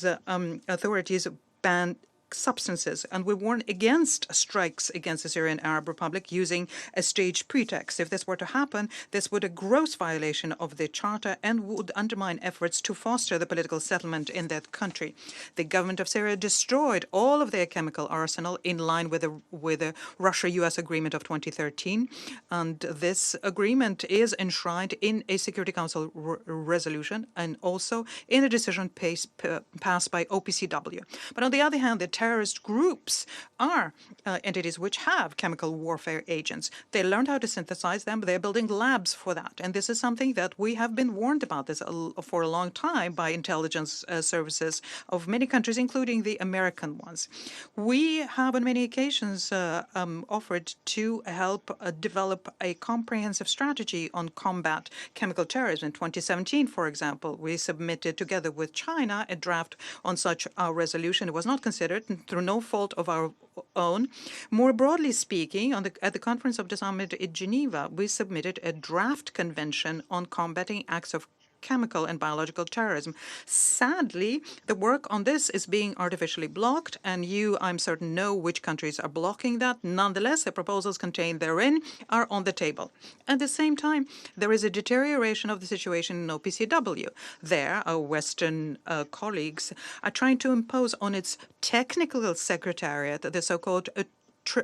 authorities banned substances, and we warn against strikes against the Syrian Arab Republic using a staged pretext. If this were to happen, this would be a gross violation of the Charter and would undermine efforts to foster the political settlement in that country. The government of Syria destroyed all of their chemical arsenal in line with the Russia-US agreement of 2013, and this agreement is enshrined in a Security Council resolution and also in a decision passed by OPCW. But on the other hand, the terrorist groups are entities which have chemical warfare agents. They learned how to synthesize them. They're building labs for that. And this is something that we have been warned about this for a long time by intelligence services of many countries, including the American ones. We have on many occasions offered to help develop a comprehensive strategy on combat chemical terrorism. In 2017, for example, we submitted together with China a draft on such a resolution. It was not considered through no fault of our own. More broadly speaking, at the Conference of Disarmament in Geneva, we submitted a draft convention on combating acts of chemical and biological terrorism. Sadly, the work on this is being artificially blocked, and you, I'm certain, know which countries are blocking that. Nonetheless, the proposals contained therein are on the table. At the same time, there is a deterioration of the situation in OPCW. There, our Western colleagues are trying to impose on its technical secretariat the so-called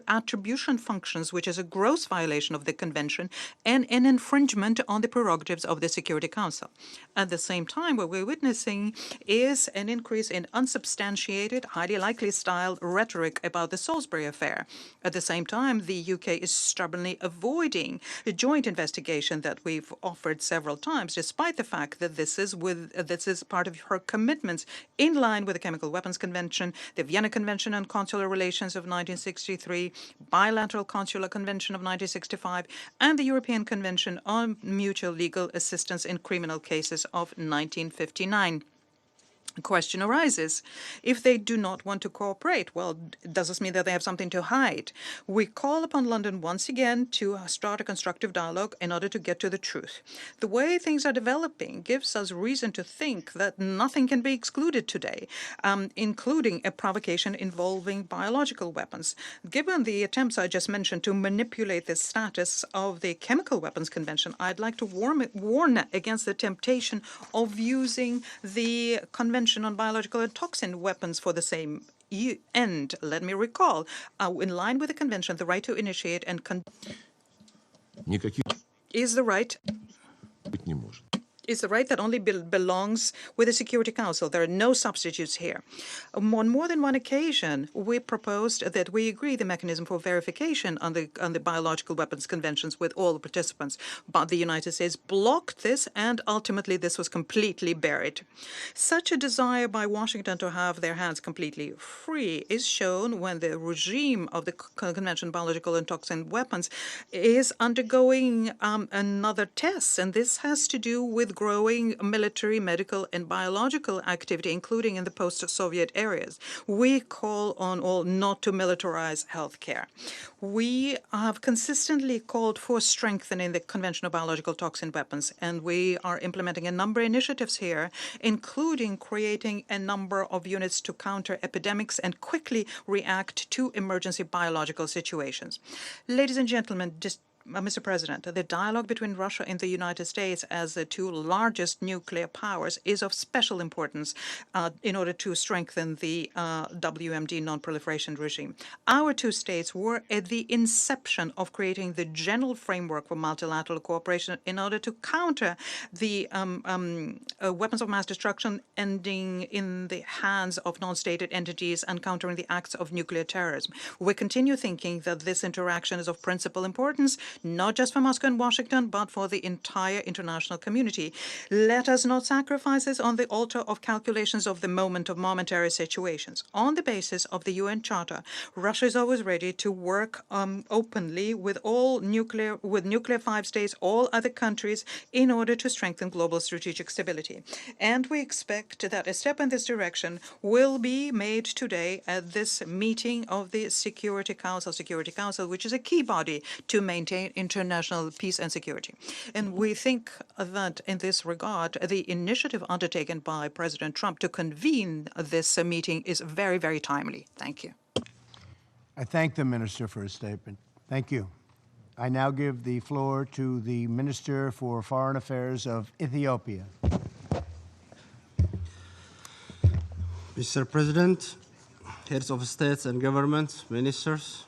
attribution functions, which is a gross violation of the convention and an infringement on the prerogatives of the Security Council. At the same time, what we're witnessing is an increase in unsubstantiated, highly likely styled rhetoric about the Salisbury affair. At the same time, the UK is stubbornly avoiding the joint investigation that we've offered several times, despite the fact that this is part of her commitments in line with the Chemical Weapons Convention, the Vienna Convention on Consular Relations of 1963, Bilateral Consular Convention of 1965, and the European Convention on Mutual Legal Assistance in Criminal Cases of 1959. The question arises, if they do not want to cooperate, well, does this mean that they have something to hide? We call upon London once again to start a constructive dialogue in order to get to the truth. The way things are developing gives us reason to think that nothing can be excluded today, including a provocation involving biological weapons. Given the attempts I just mentioned to manipulate the status of the Chemical Weapons Convention, I'd like to warn against the temptation of using the Convention on Biological and Toxin Weapons for the same end. Let me recall, in line with the convention, the right to initiate and is the right that only belongs with the Security Council. There are no substitutes here. On more than one occasion, we proposed that we agree the mechanism for verification on the Biological Weapons Conventions with all the participants, but the United States blocked this, and ultimately this was completely buried. Such a desire by Washington to have their hands completely free is shown when the regime of the Convention on Biological and Toxin Weapons is undergoing another test, and this has to do with growing military, medical, and biological activity, including in the post-Soviet areas. We call on all not to militarize healthcare. We have consistently called for strengthening the Convention of Biological Toxin Weapons, and we are implementing a number of initiatives here, including creating a number of units to counter epidemics and quickly react to emergency biological situations. Ladies and gentlemen, Mr. President, the dialogue between Russia and the United States as the two largest nuclear powers is of special importance in order to strengthen the WMD non-proliferation regime. Our two states were at the inception of creating the general framework for multilateral cooperation in order to counter the weapons of mass destruction ending in the hands of non-stated entities and countering the acts of nuclear terrorism. We continue thinking that this interaction is of principal importance, not just for Moscow and Washington, but for the entire international community. Let us not sacrifice this on the altar of calculations of the moment of momentary situations. On the basis of the UN Charter, Russia is always ready to work openly with nuclear five states, all other countries, in order to strengthen global strategic stability. And we expect that a step in this direction will be made today at this meeting of the Security Council, which is a key body to maintain maintain international peace and security. And we think that in this regard, the initiative undertaken by President Trump to convene this meeting is very, very timely. Thank you. I thank the Minister for his statement. Thank you. I now give the floor to the Minister for Foreign Affairs of Ethiopia. Mr. President, heads of states and governments, ministers,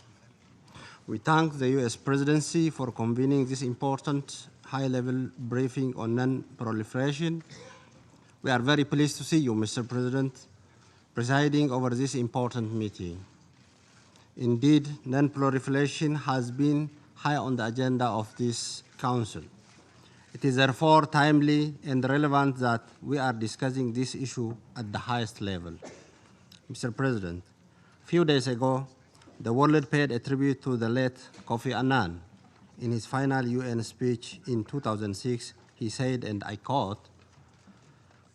we thank the U.S. Presidency for convening this important high-level briefing on non-proliferation. We are very pleased to see you, Mr. President, presiding over this important meeting. Indeed, non-proliferation has been high on the agenda of this Council. It is therefore timely and relevant that we are discussing this issue at the highest level. Mr. President, a few days ago, the world paid a tribute to the late Kofi Annan. In his final UN speech in 2006, he said, and I quote,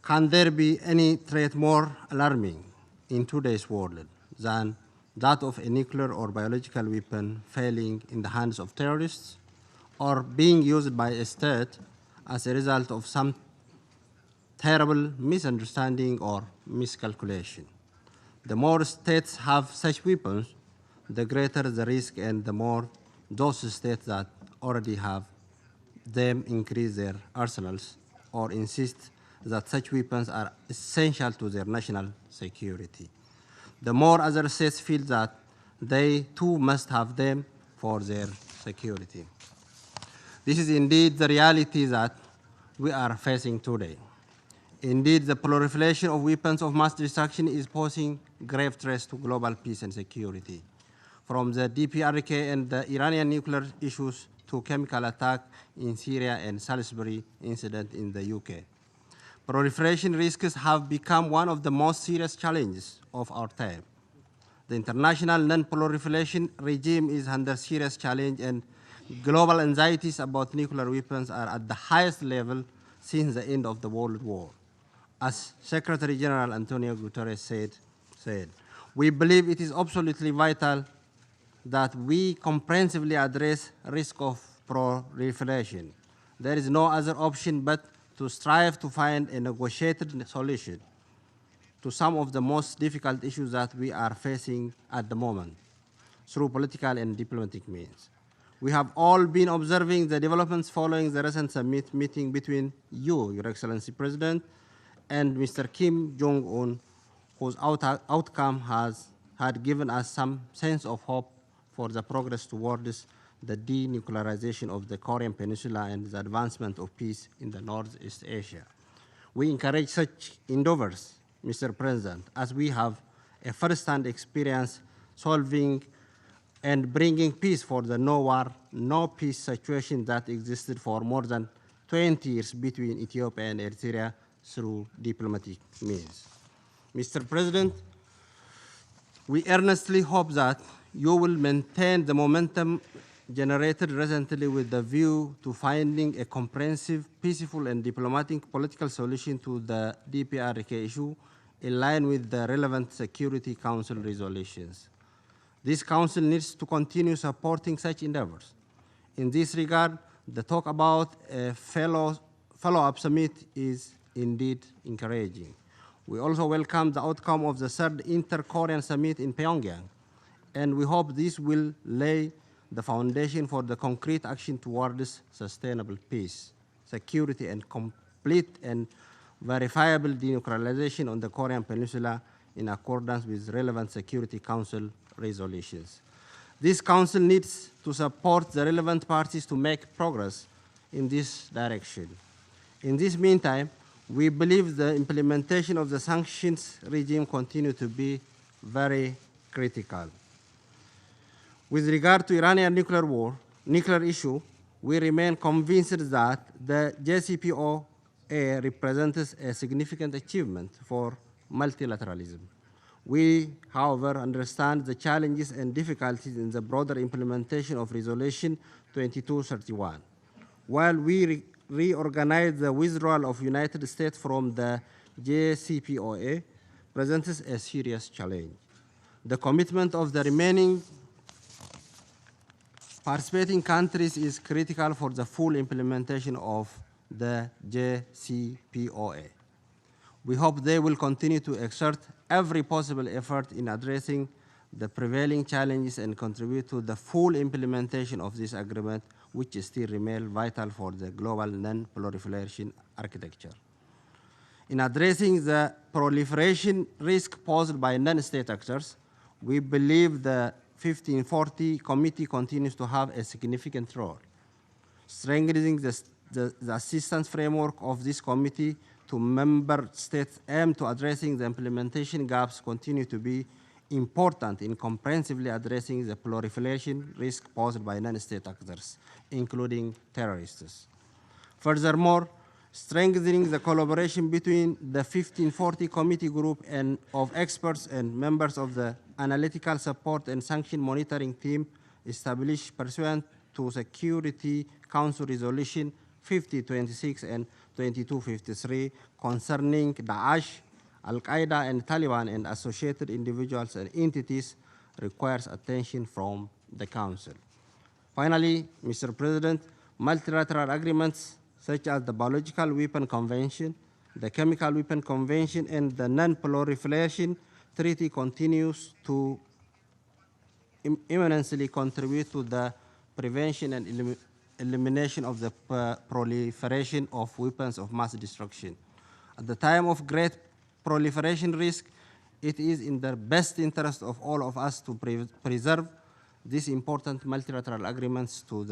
"Can there be any threat more alarming in today's world than that of a nuclear or biological weapon failing in the hands of terrorists or being used by a state as a result of some terrible misunderstanding or miscalculation? The more states have such weapons, the greater the risk, and the more those states that already have them increase their arsenals or insist that such weapons are essential to their national security. The more other states feel that they too must have them for their security. This is indeed the reality that we are facing today. Indeed, the proliferation of weapons of mass destruction is posing grave threats to global peace and security. From the DPRK and the Iranian nuclear issues to chemical attack in Syria and Salisbury incident in the UK. Proliferation risks have become one of the most serious challenges of our time. The international non-proliferation regime is under serious challenge, and global anxieties about nuclear weapons are at the highest level since the end of the World War. As Secretary General Antonio Guterres said, we believe it is absolutely vital that we comprehensively address risk of proliferation. There is no other option but to strive to find a negotiated solution to some of the most difficult issues that we are facing at the moment through political and diplomatic means. We have all been observing the developments following the recent summit meeting between you, Your Excellency President, and Mr. Kim Jong-un, whose outcome had given us some sense of hope for the progress towards the denuclearization of the Korean Peninsula and the advancement of peace in the Northeast Asia. We encourage such endeavors, Mr. President, as we have a first-hand experience solving and bringing peace for the no war, no peace situation that existed for more than 20 years between Ethiopia and Eritrea through diplomatic means. Mr. President, we earnestly hope that you will maintain the momentum generated recently with the view to finding a comprehensive, peaceful, and diplomatic political solution to the DPRK issue in line with the relevant Security Council resolutions. This Council needs to continue supporting such endeavors. In this regard, the talk about a follow-up summit is indeed encouraging. We also welcome the outcome of the third Inter-Korean Summit in Pyongyang, and we hope this will lay the foundation for the concrete action towards sustainable peace, security, and complete and verifiable denuclearization on the Korean Peninsula in accordance with relevant Security Council resolutions. This Council needs to support the relevant parties to make progress in this direction. In this meantime, we believe the implementation of the sanctions regime continues to be very critical. With regard to Iranian nuclear issue, we remain convinced that the JCPOA represents a significant achievement for multilateralism. We, however, understand the challenges and difficulties in the broader implementation of Resolution 2231. While we reorganize the withdrawal of United States from the JCPOA presents a serious challenge. The commitment of the remaining participating countries is critical for the full implementation of the JCPOA. We hope they will continue to exert every possible effort in addressing the prevailing challenges and contribute to the full implementation of this agreement, which still remains vital for the global non-proliferation architecture. In addressing the proliferation risk posed by non-state actors, we believe the 1540 Committee continues to have a significant role. Strengthening the assistance framework of this committee to member states aimed to addressing the implementation gaps continue to be important in comprehensively addressing the proliferation risk posed by non-state actors, including terrorists. Furthermore, strengthening the collaboration between the 1540 Committee group of experts and members of the Analytical Support and Sanction Monitoring Team established pursuant to Security Council Resolution 5026 and 2253 concerning Daesh, Al-Qaeda, and Taliban and associated individuals and entities requires attention from the Council. Finally, Mr. President, multilateral agreements such as the Biological Weapon Convention, the Chemical Weapon Convention, and the Non-Proliferation Treaty continues to immensely contribute to the prevention and elimination of the proliferation of weapons of mass destruction. At the time of great proliferation risk, it is in the best interest of all of us to preserve these important multilateral agreements to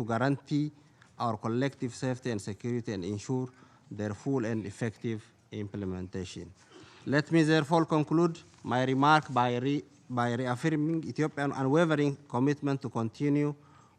guarantee our collective safety and security and ensure their full and effective implementation. Let me therefore conclude my remark by reaffirming Ethiopia's unwavering commitment to continue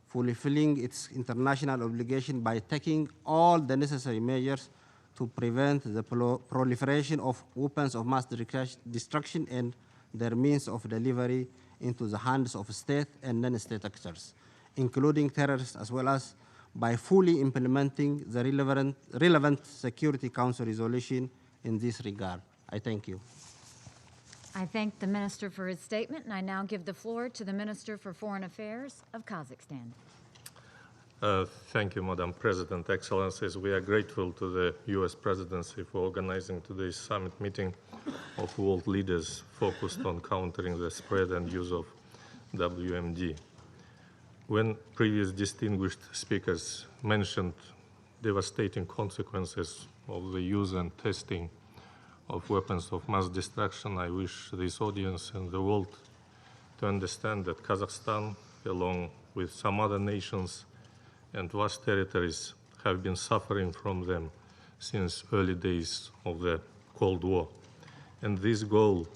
fulfilling its international obligation by taking all the necessary measures to prevent the proliferation of weapons of mass destruction and their means of delivery into the hands of state and non-state actors, including terrorists, as well as by fully implementing the relevant Security Council resolution in this regard. I thank you. I thank the Minister for his statement, and I now give the floor to the Minister for Foreign Affairs of Kazakhstan. Thank you, Madam President. Excellencies, we are grateful to the U.S. Presidency for organizing today's summit meeting of world leaders focused on countering the spread and use of WMD. When previous distinguished speakers mentioned devastating consequences of the use and testing of weapons of mass destruction, I wish this audience and the world to understand that Kazakhstan, along with some other nations and vast territories, have been suffering from them since early days of the Cold War. And this goal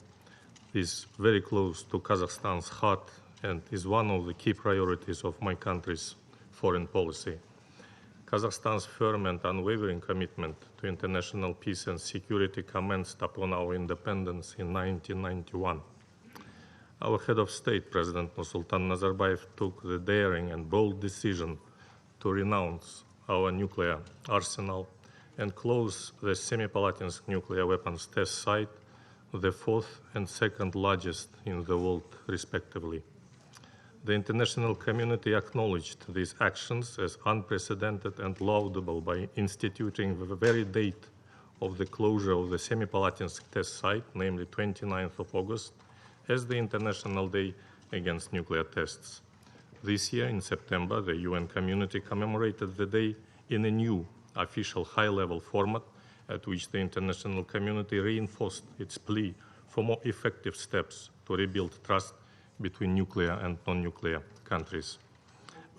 is very close to Kazakhstan's heart and is one of the key priorities of my country's foreign policy. Kazakhstan's firm and unwavering commitment to international peace and security commenced upon our independence in 1991. Our head of state, President Nursultan Nazarbayev, took the daring and bold decision to renounce our nuclear arsenal and close the Semipalatinsk nuclear weapons test site, the fourth and second largest in the world, respectively. The international community acknowledged these actions as unprecedented and laudable by instituting the very date of the closure of the Semipalatinsk test site, namely 29th of August, as the International Day Against Nuclear Tests. This year, in September, the UN community commemorated the day in a new official high-level format at which the international community reinforced its plea for more effective steps to rebuild trust between nuclear and non-nuclear countries.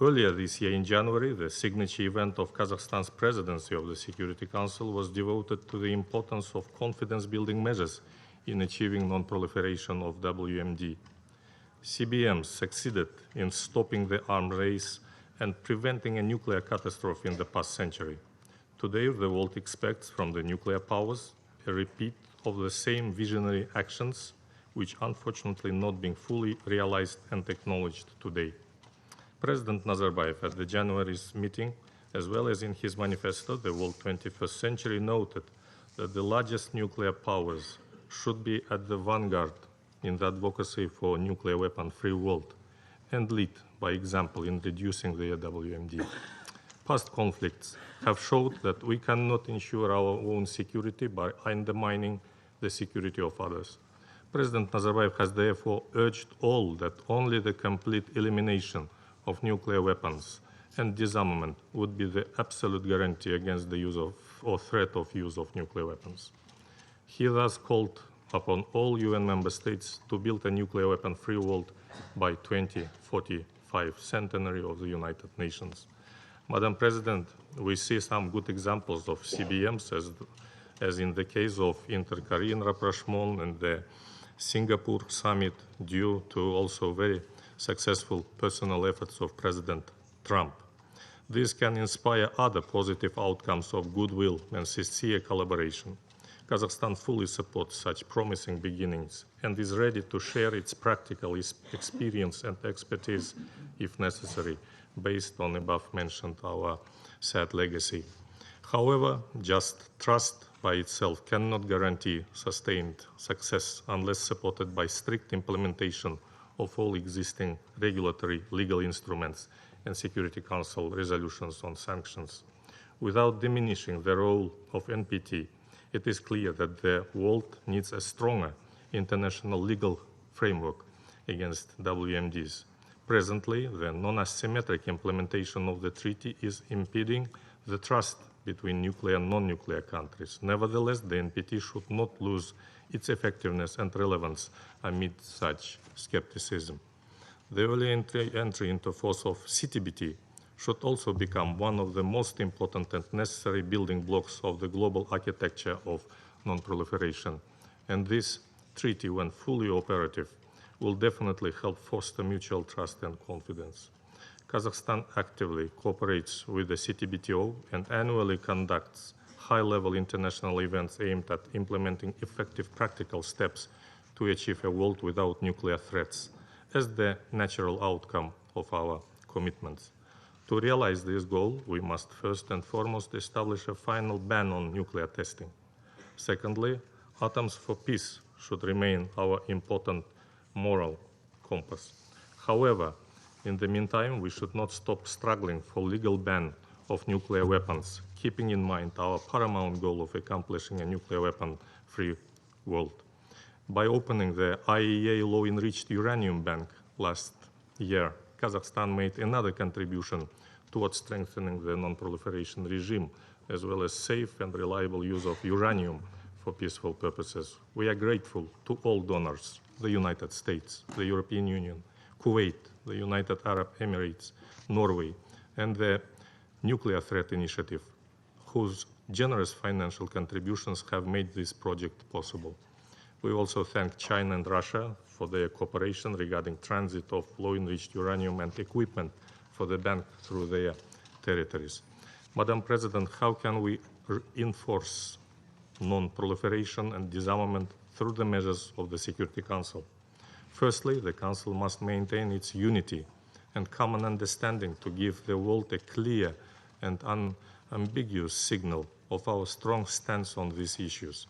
Earlier this year, in January, the signature event of Kazakhstan's presidency of the Security Council was devoted to the importance of confidence-building measures in achieving non-proliferation of WMD. CBM succeeded in stopping the arms race and preventing a nuclear catastrophe in the past century. Today, the world expects from the nuclear powers a repeat of the same visionary actions, which unfortunately not being fully realized and acknowledged today. President Nazarbayev at the January's meeting, as well as in his manifesto, The World 21st Century, noted that the largest nuclear powers should be at the vanguard in the advocacy for a nuclear weapon-free world, and lead by example in reducing the WMD. Past conflicts have showed that we cannot ensure our own security by undermining the security of others. President Nazarbayev has therefore urged all that only the complete elimination of nuclear weapons and disarmament would be the absolute guarantee against the use of or threat of use of nuclear weapons. He thus called upon all UN member states to build a nuclear weapon-free world by 2045 centenary of the United Nations. Madam President, we see some good examples of CBMs as in the case of inter-Korean rapprochement and the Singapore summit, due to also very successful personal efforts of President Trump. This can inspire other positive outcomes of goodwill and sincere collaboration. Kazakhstan fully supports such promising beginnings and is ready to share its practical experience and expertise, if necessary, based on above-mentioned our sad legacy. However, just trust by itself cannot guarantee sustained success unless supported by strict implementation of all existing regulatory legal instruments and Security Council resolutions on sanctions. Without diminishing the role of NPT, it is clear that the world needs a stronger international legal framework against WMDs. Presently, the non-asymmetric implementation of the treaty is impeding the trust between nuclear and non-nuclear countries. Nevertheless, the NPT should not lose its effectiveness and relevance amid such skepticism. The early entry into force of CTBT should also become one of the most important and necessary building blocks of the global architecture of non-proliferation. And this treaty, when fully operative, will definitely help foster mutual trust and confidence. Kazakhstan actively cooperates with the CTBTO and annually conducts high-level international events aimed at implementing effective practical steps to achieve a world without nuclear threats as the natural outcome of our commitments. To realize this goal, we must first and foremost establish a final ban on nuclear testing. Secondly, atoms for peace should remain our important moral compass. However, in the meantime, we should not stop struggling for legal ban of nuclear weapons, keeping in mind our paramount goal of accomplishing a nuclear weapon-free world. By opening the IAEA low-enriched uranium bank last year, Kazakhstan made another contribution towards strengthening the non-proliferation regime, as well as safe and reliable use of uranium for peaceful purposes. We are grateful to all donors, the United States, the European Union, Kuwait, the United Arab Emirates, Norway, and the Nuclear Threat Initiative, whose generous financial contributions have made this project possible. We also thank China and Russia for their cooperation regarding transit of low-enriched uranium and equipment for the bank through their territories. Madam President, how can we enforce non-proliferation and disarmament through the measures of the Security Council? Firstly, the Council must maintain its unity and common understanding to give the world a clear and unambiguous signal of our strong stance on these issues.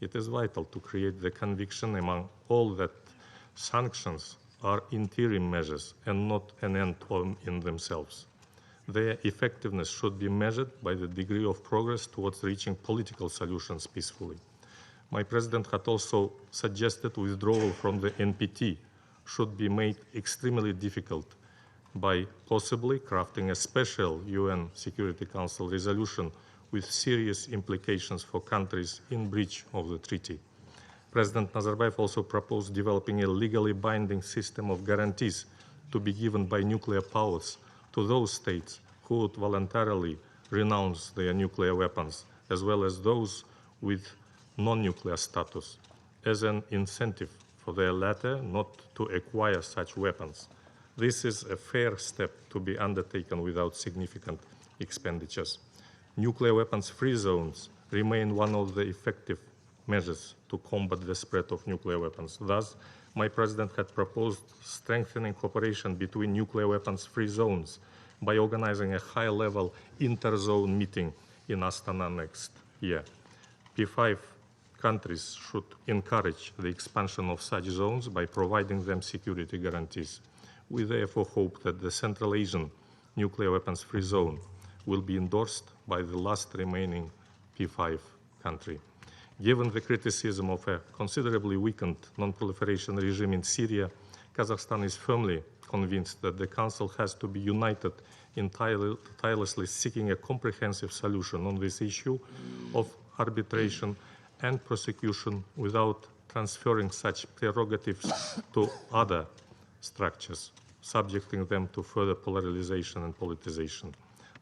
It is vital to create the conviction among all that sanctions are interim measures and not an end in themselves. Their effectiveness should be measured by the degree of progress towards reaching political solutions peacefully. My president had also suggested withdrawal from the NPT should be made extremely difficult by possibly crafting a special UN Security Council resolution with serious implications for countries in breach of the treaty. President Nazarbayev also proposed developing a legally binding system of guarantees to be given by nuclear powers to those states who would voluntarily renounce their nuclear weapons, as well as those with non-nuclear status, as an incentive for their latter not to acquire such weapons. This is a fair step to be undertaken without significant expenditures. Nuclear weapons-free zones remain one of the effective measures to combat the spread of nuclear weapons. Thus, my president had proposed strengthening cooperation between nuclear weapons-free zones by organizing a high-level inter-zone meeting in Astana next year. P5 countries should encourage the expansion of such zones by providing them security guarantees. We therefore hope that the Central Asian nuclear weapons-free zone will be endorsed by the last remaining P5 country. Given the criticism of a considerably weakened non-proliferation regime in Syria, Kazakhstan is firmly convinced that the Council has to be united in tirelessly seeking a comprehensive solution on this issue of arbitration and prosecution without transferring such prerogatives to other structures, subjecting them to further polarization and politicization.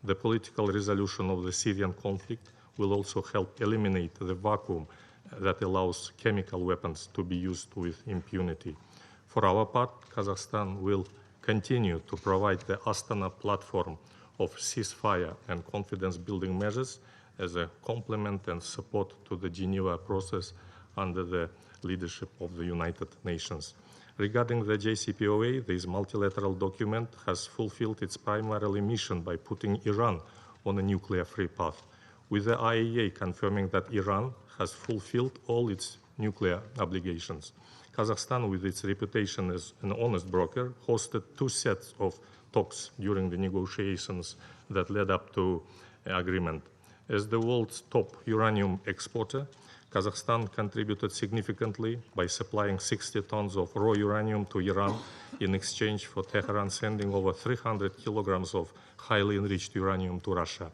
The political resolution of the Syrian conflict will also help eliminate the vacuum that allows chemical weapons to be used with impunity. For our part, Kazakhstan will continue to provide the Astana platform of ceasefire and confidence-building measures as a complement and support to the Geneva process under the leadership of the United Nations. Regarding the JCPOA, this multilateral document has fulfilled its primary mission by putting Iran on a nuclear-free path, with the IAEA confirming that Iran has fulfilled all its nuclear obligations. Kazakhstan, with its reputation as an honest broker, hosted 2 sets of talks during the negotiations that led up to agreement. As the world's top uranium exporter, Kazakhstan contributed significantly by supplying 60 tons of raw uranium to Iran in exchange for Tehran sending over 300 kilograms of highly enriched uranium to Russia.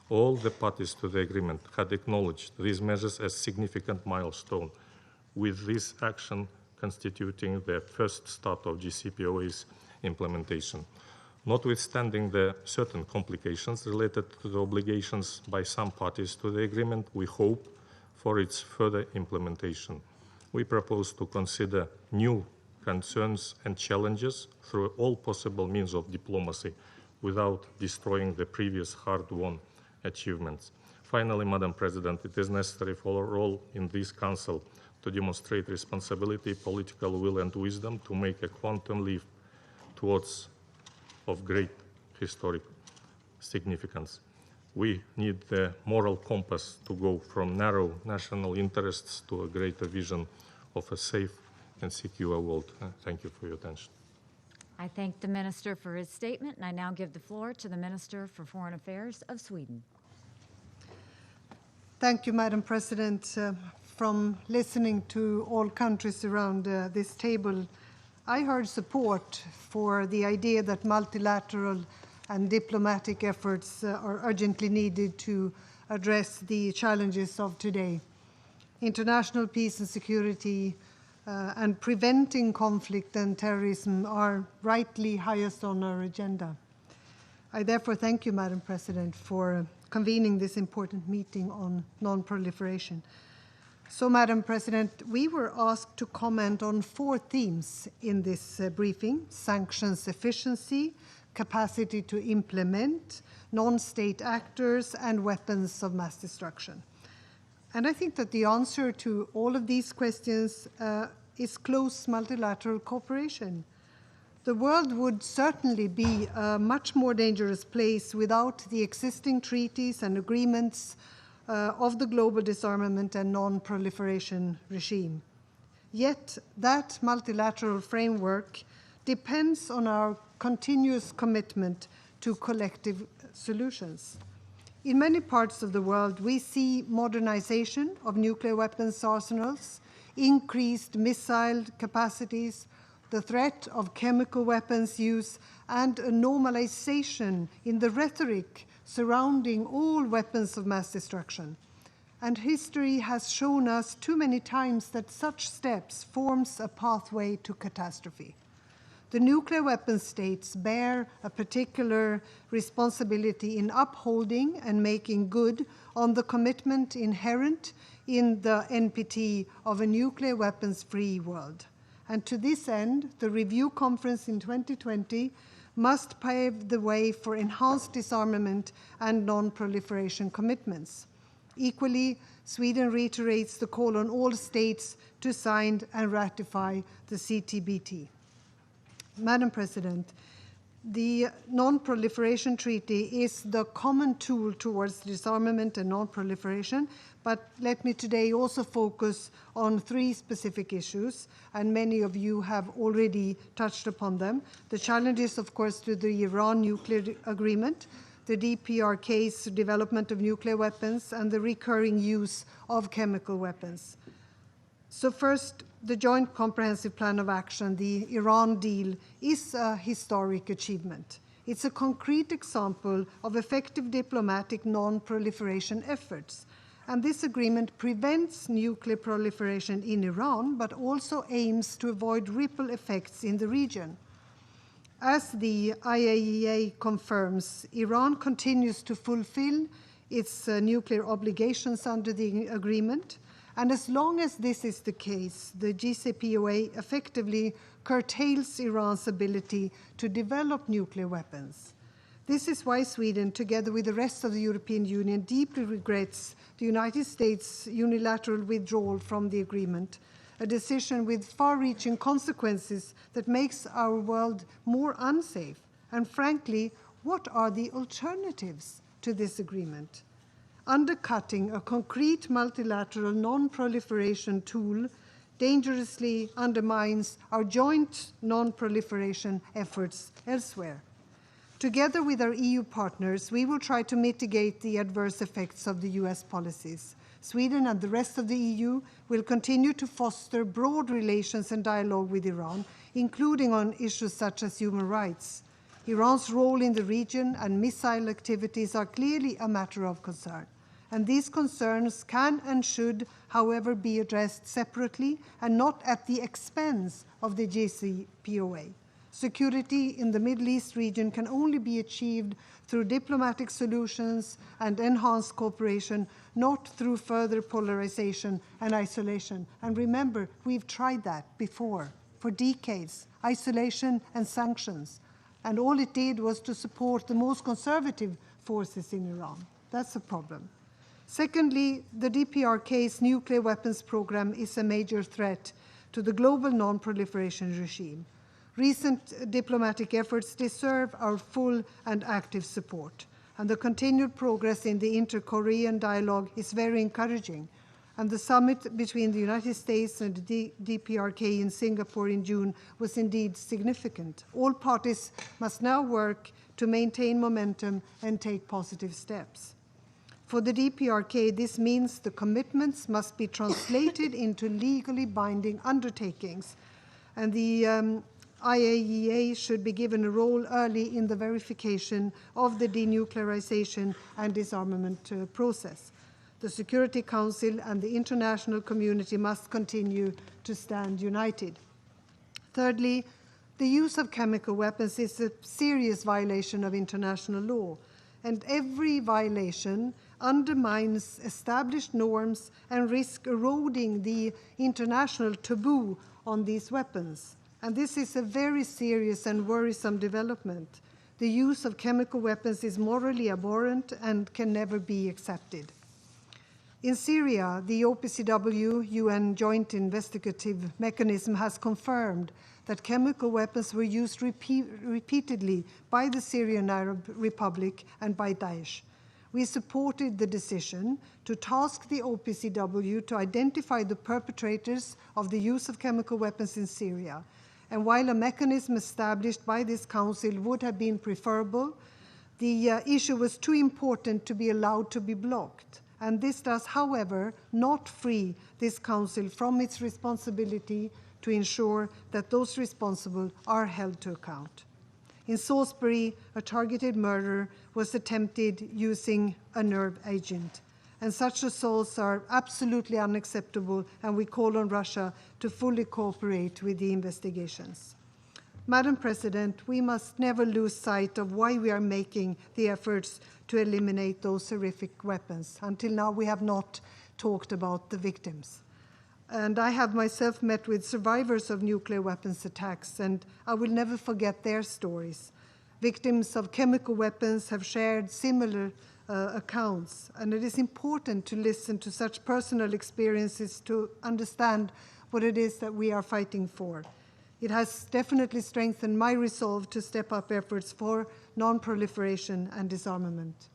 All the parties to the agreement had acknowledged these measures as significant milestone, with this action constituting the first start of JCPOA's implementation. Notwithstanding the certain complications related to the obligations by some parties to the agreement, we hope for its further implementation. We propose to consider new concerns and challenges through all possible means of diplomacy without destroying the previous hard-won achievements. Finally, Madam President, it is necessary for all in this Council to demonstrate responsibility, political will and wisdom to make a quantum leap towards of great historic significance. We need the moral compass to go from narrow national interests to a greater vision of a safe and secure world. Thank you for your attention. I thank the Minister for his statement, and I now give the floor to the Minister for Foreign Affairs of Sweden. Thank you, Madam President. From listening to all countries around this table, I heard support for the idea that multilateral and diplomatic efforts are urgently needed to address the challenges of today. International peace and security and preventing conflict and terrorism are rightly highest on our agenda. I therefore thank you, Madam President, for convening this important meeting on non-proliferation. So, Madam President, we were asked to comment on 4 themes in this briefing: sanctions efficiency, capacity to implement, non-state actors, and weapons of mass destruction. And I think that the answer to all of these questions is close multilateral cooperation. The world would certainly be a much more dangerous place without the existing treaties and agreements of the global disarmament and non-proliferation regime. Yet that multilateral framework depends on our continuous commitment to collective solutions. In many parts of the world, we see modernization of nuclear weapons arsenals, increased missile capacities, the threat of chemical weapons use, and a normalization in the rhetoric surrounding all weapons of mass destruction. And history has shown us too many times that such steps forms a pathway to catastrophe. The nuclear weapon states bear a particular responsibility in upholding and making good on the commitment inherent in the NPT of a nuclear weapons-free world. And to this end, the review conference in 2020 must pave the way for enhanced disarmament and non-proliferation commitments. Equally, Sweden reiterates the call on all states to sign and ratify the CTBT. Madam President, The Non-Proliferation Treaty is the common tool towards disarmament and non-proliferation, but let me today also focus on three specific issues, and many of you have already touched upon them. The challenges, of course, to the Iran nuclear agreement, the DPRK's development of nuclear weapons, and the recurring use of chemical weapons. So first, the Joint Comprehensive Plan of Action, the Iran deal, is a historic achievement. It's a concrete example of effective diplomatic non-proliferation efforts. And this agreement prevents nuclear proliferation in Iran, but also aims to avoid ripple effects in the region. As the IAEA confirms, Iran continues to fulfill its nuclear obligations under the agreement. And as long as this is the case, the JCPOA effectively curtails Iran's ability to develop nuclear weapons. This is why Sweden, together with the rest of the European Union, deeply regrets the United States' unilateral withdrawal from the agreement, a decision with far-reaching consequences that makes our world more unsafe. And frankly, what are the alternatives to this agreement? Undercutting a concrete multilateral non-proliferation tool dangerously undermines our joint non-proliferation efforts elsewhere. Together with our EU partners, we will try to mitigate the adverse effects of the US policies. Sweden and the rest of the EU will continue to foster broad relations and dialogue with Iran, including on issues such as human rights. Iran's role in the region and missile activities are clearly a matter of concern. And these concerns can and should, however, be addressed separately and not at the expense of the JCPOA. Security in the Middle East region can only be achieved through diplomatic solutions and enhanced cooperation, not through further polarization and isolation. And remember, we've tried that before, for decades, isolation and sanctions. And all it did was to support the most conservative forces in Iran. That's a problem. Secondly, the DPRK's nuclear weapons program is a major threat to the global non-proliferation regime. Recent diplomatic efforts deserve our full and active support, and the continued progress in the inter-Korean dialogue is very encouraging. And the summit between the United States and the DPRK in Singapore in June was indeed significant. All parties must now work to maintain momentum and take positive steps. For the DPRK, this means the commitments must be translated into legally binding undertakings, and the IAEA should be given a role early in the verification of the denuclearization and disarmament process. The Security Council and the international community must continue to stand united. Thirdly, the use of chemical weapons is a serious violation of international law, and every violation undermines established norms and risks eroding the international taboo on these weapons. And this is a very serious and worrisome development. The use of chemical weapons is morally abhorrent and can never be accepted. In Syria, the OPCW, UN Joint Investigative Mechanism, has confirmed that chemical weapons were used repeatedly by the Syrian Arab Republic and by Daesh. We supported the decision to task the OPCW to identify the perpetrators of the use of chemical weapons in Syria. And while a mechanism established by this council would have been preferable, the issue was too important to be allowed to be blocked. And this does, however, not free this council from its responsibility to ensure that those responsible are held to account. In Salisbury, a targeted murder was attempted using a nerve agent. And such assaults are absolutely unacceptable, and we call on Russia to fully cooperate with the investigations. Madam President, we must never lose sight of why we are making the efforts to eliminate those horrific weapons. Until now, we have not talked about the victims. And I have myself met with survivors of nuclear weapons attacks, and I will never forget their stories. Victims of chemical weapons have shared similar accounts, and it is important to listen to such personal experiences to understand what it is that we are fighting for. It has definitely strengthened my resolve to step up efforts for non-proliferation and disarmament.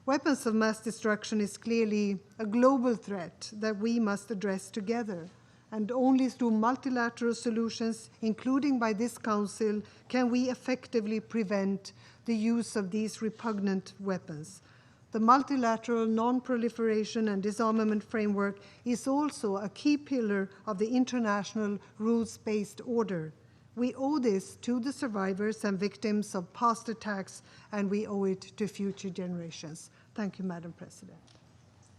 Weapons of mass destruction is clearly a global threat that we must address together. And only through multilateral solutions, including by this Council, can we effectively prevent the use of these repugnant weapons. The multilateral non-proliferation and disarmament framework is also a key pillar of the international rules-based order. We owe this to the survivors and victims of past attacks, and we owe it to future generations. Thank you, Madam President.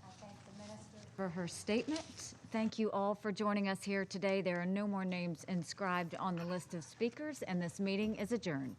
I thank the Minister for her statement. Thank you all for joining us here today. There are no more names inscribed on the list of speakers, and this meeting is adjourned.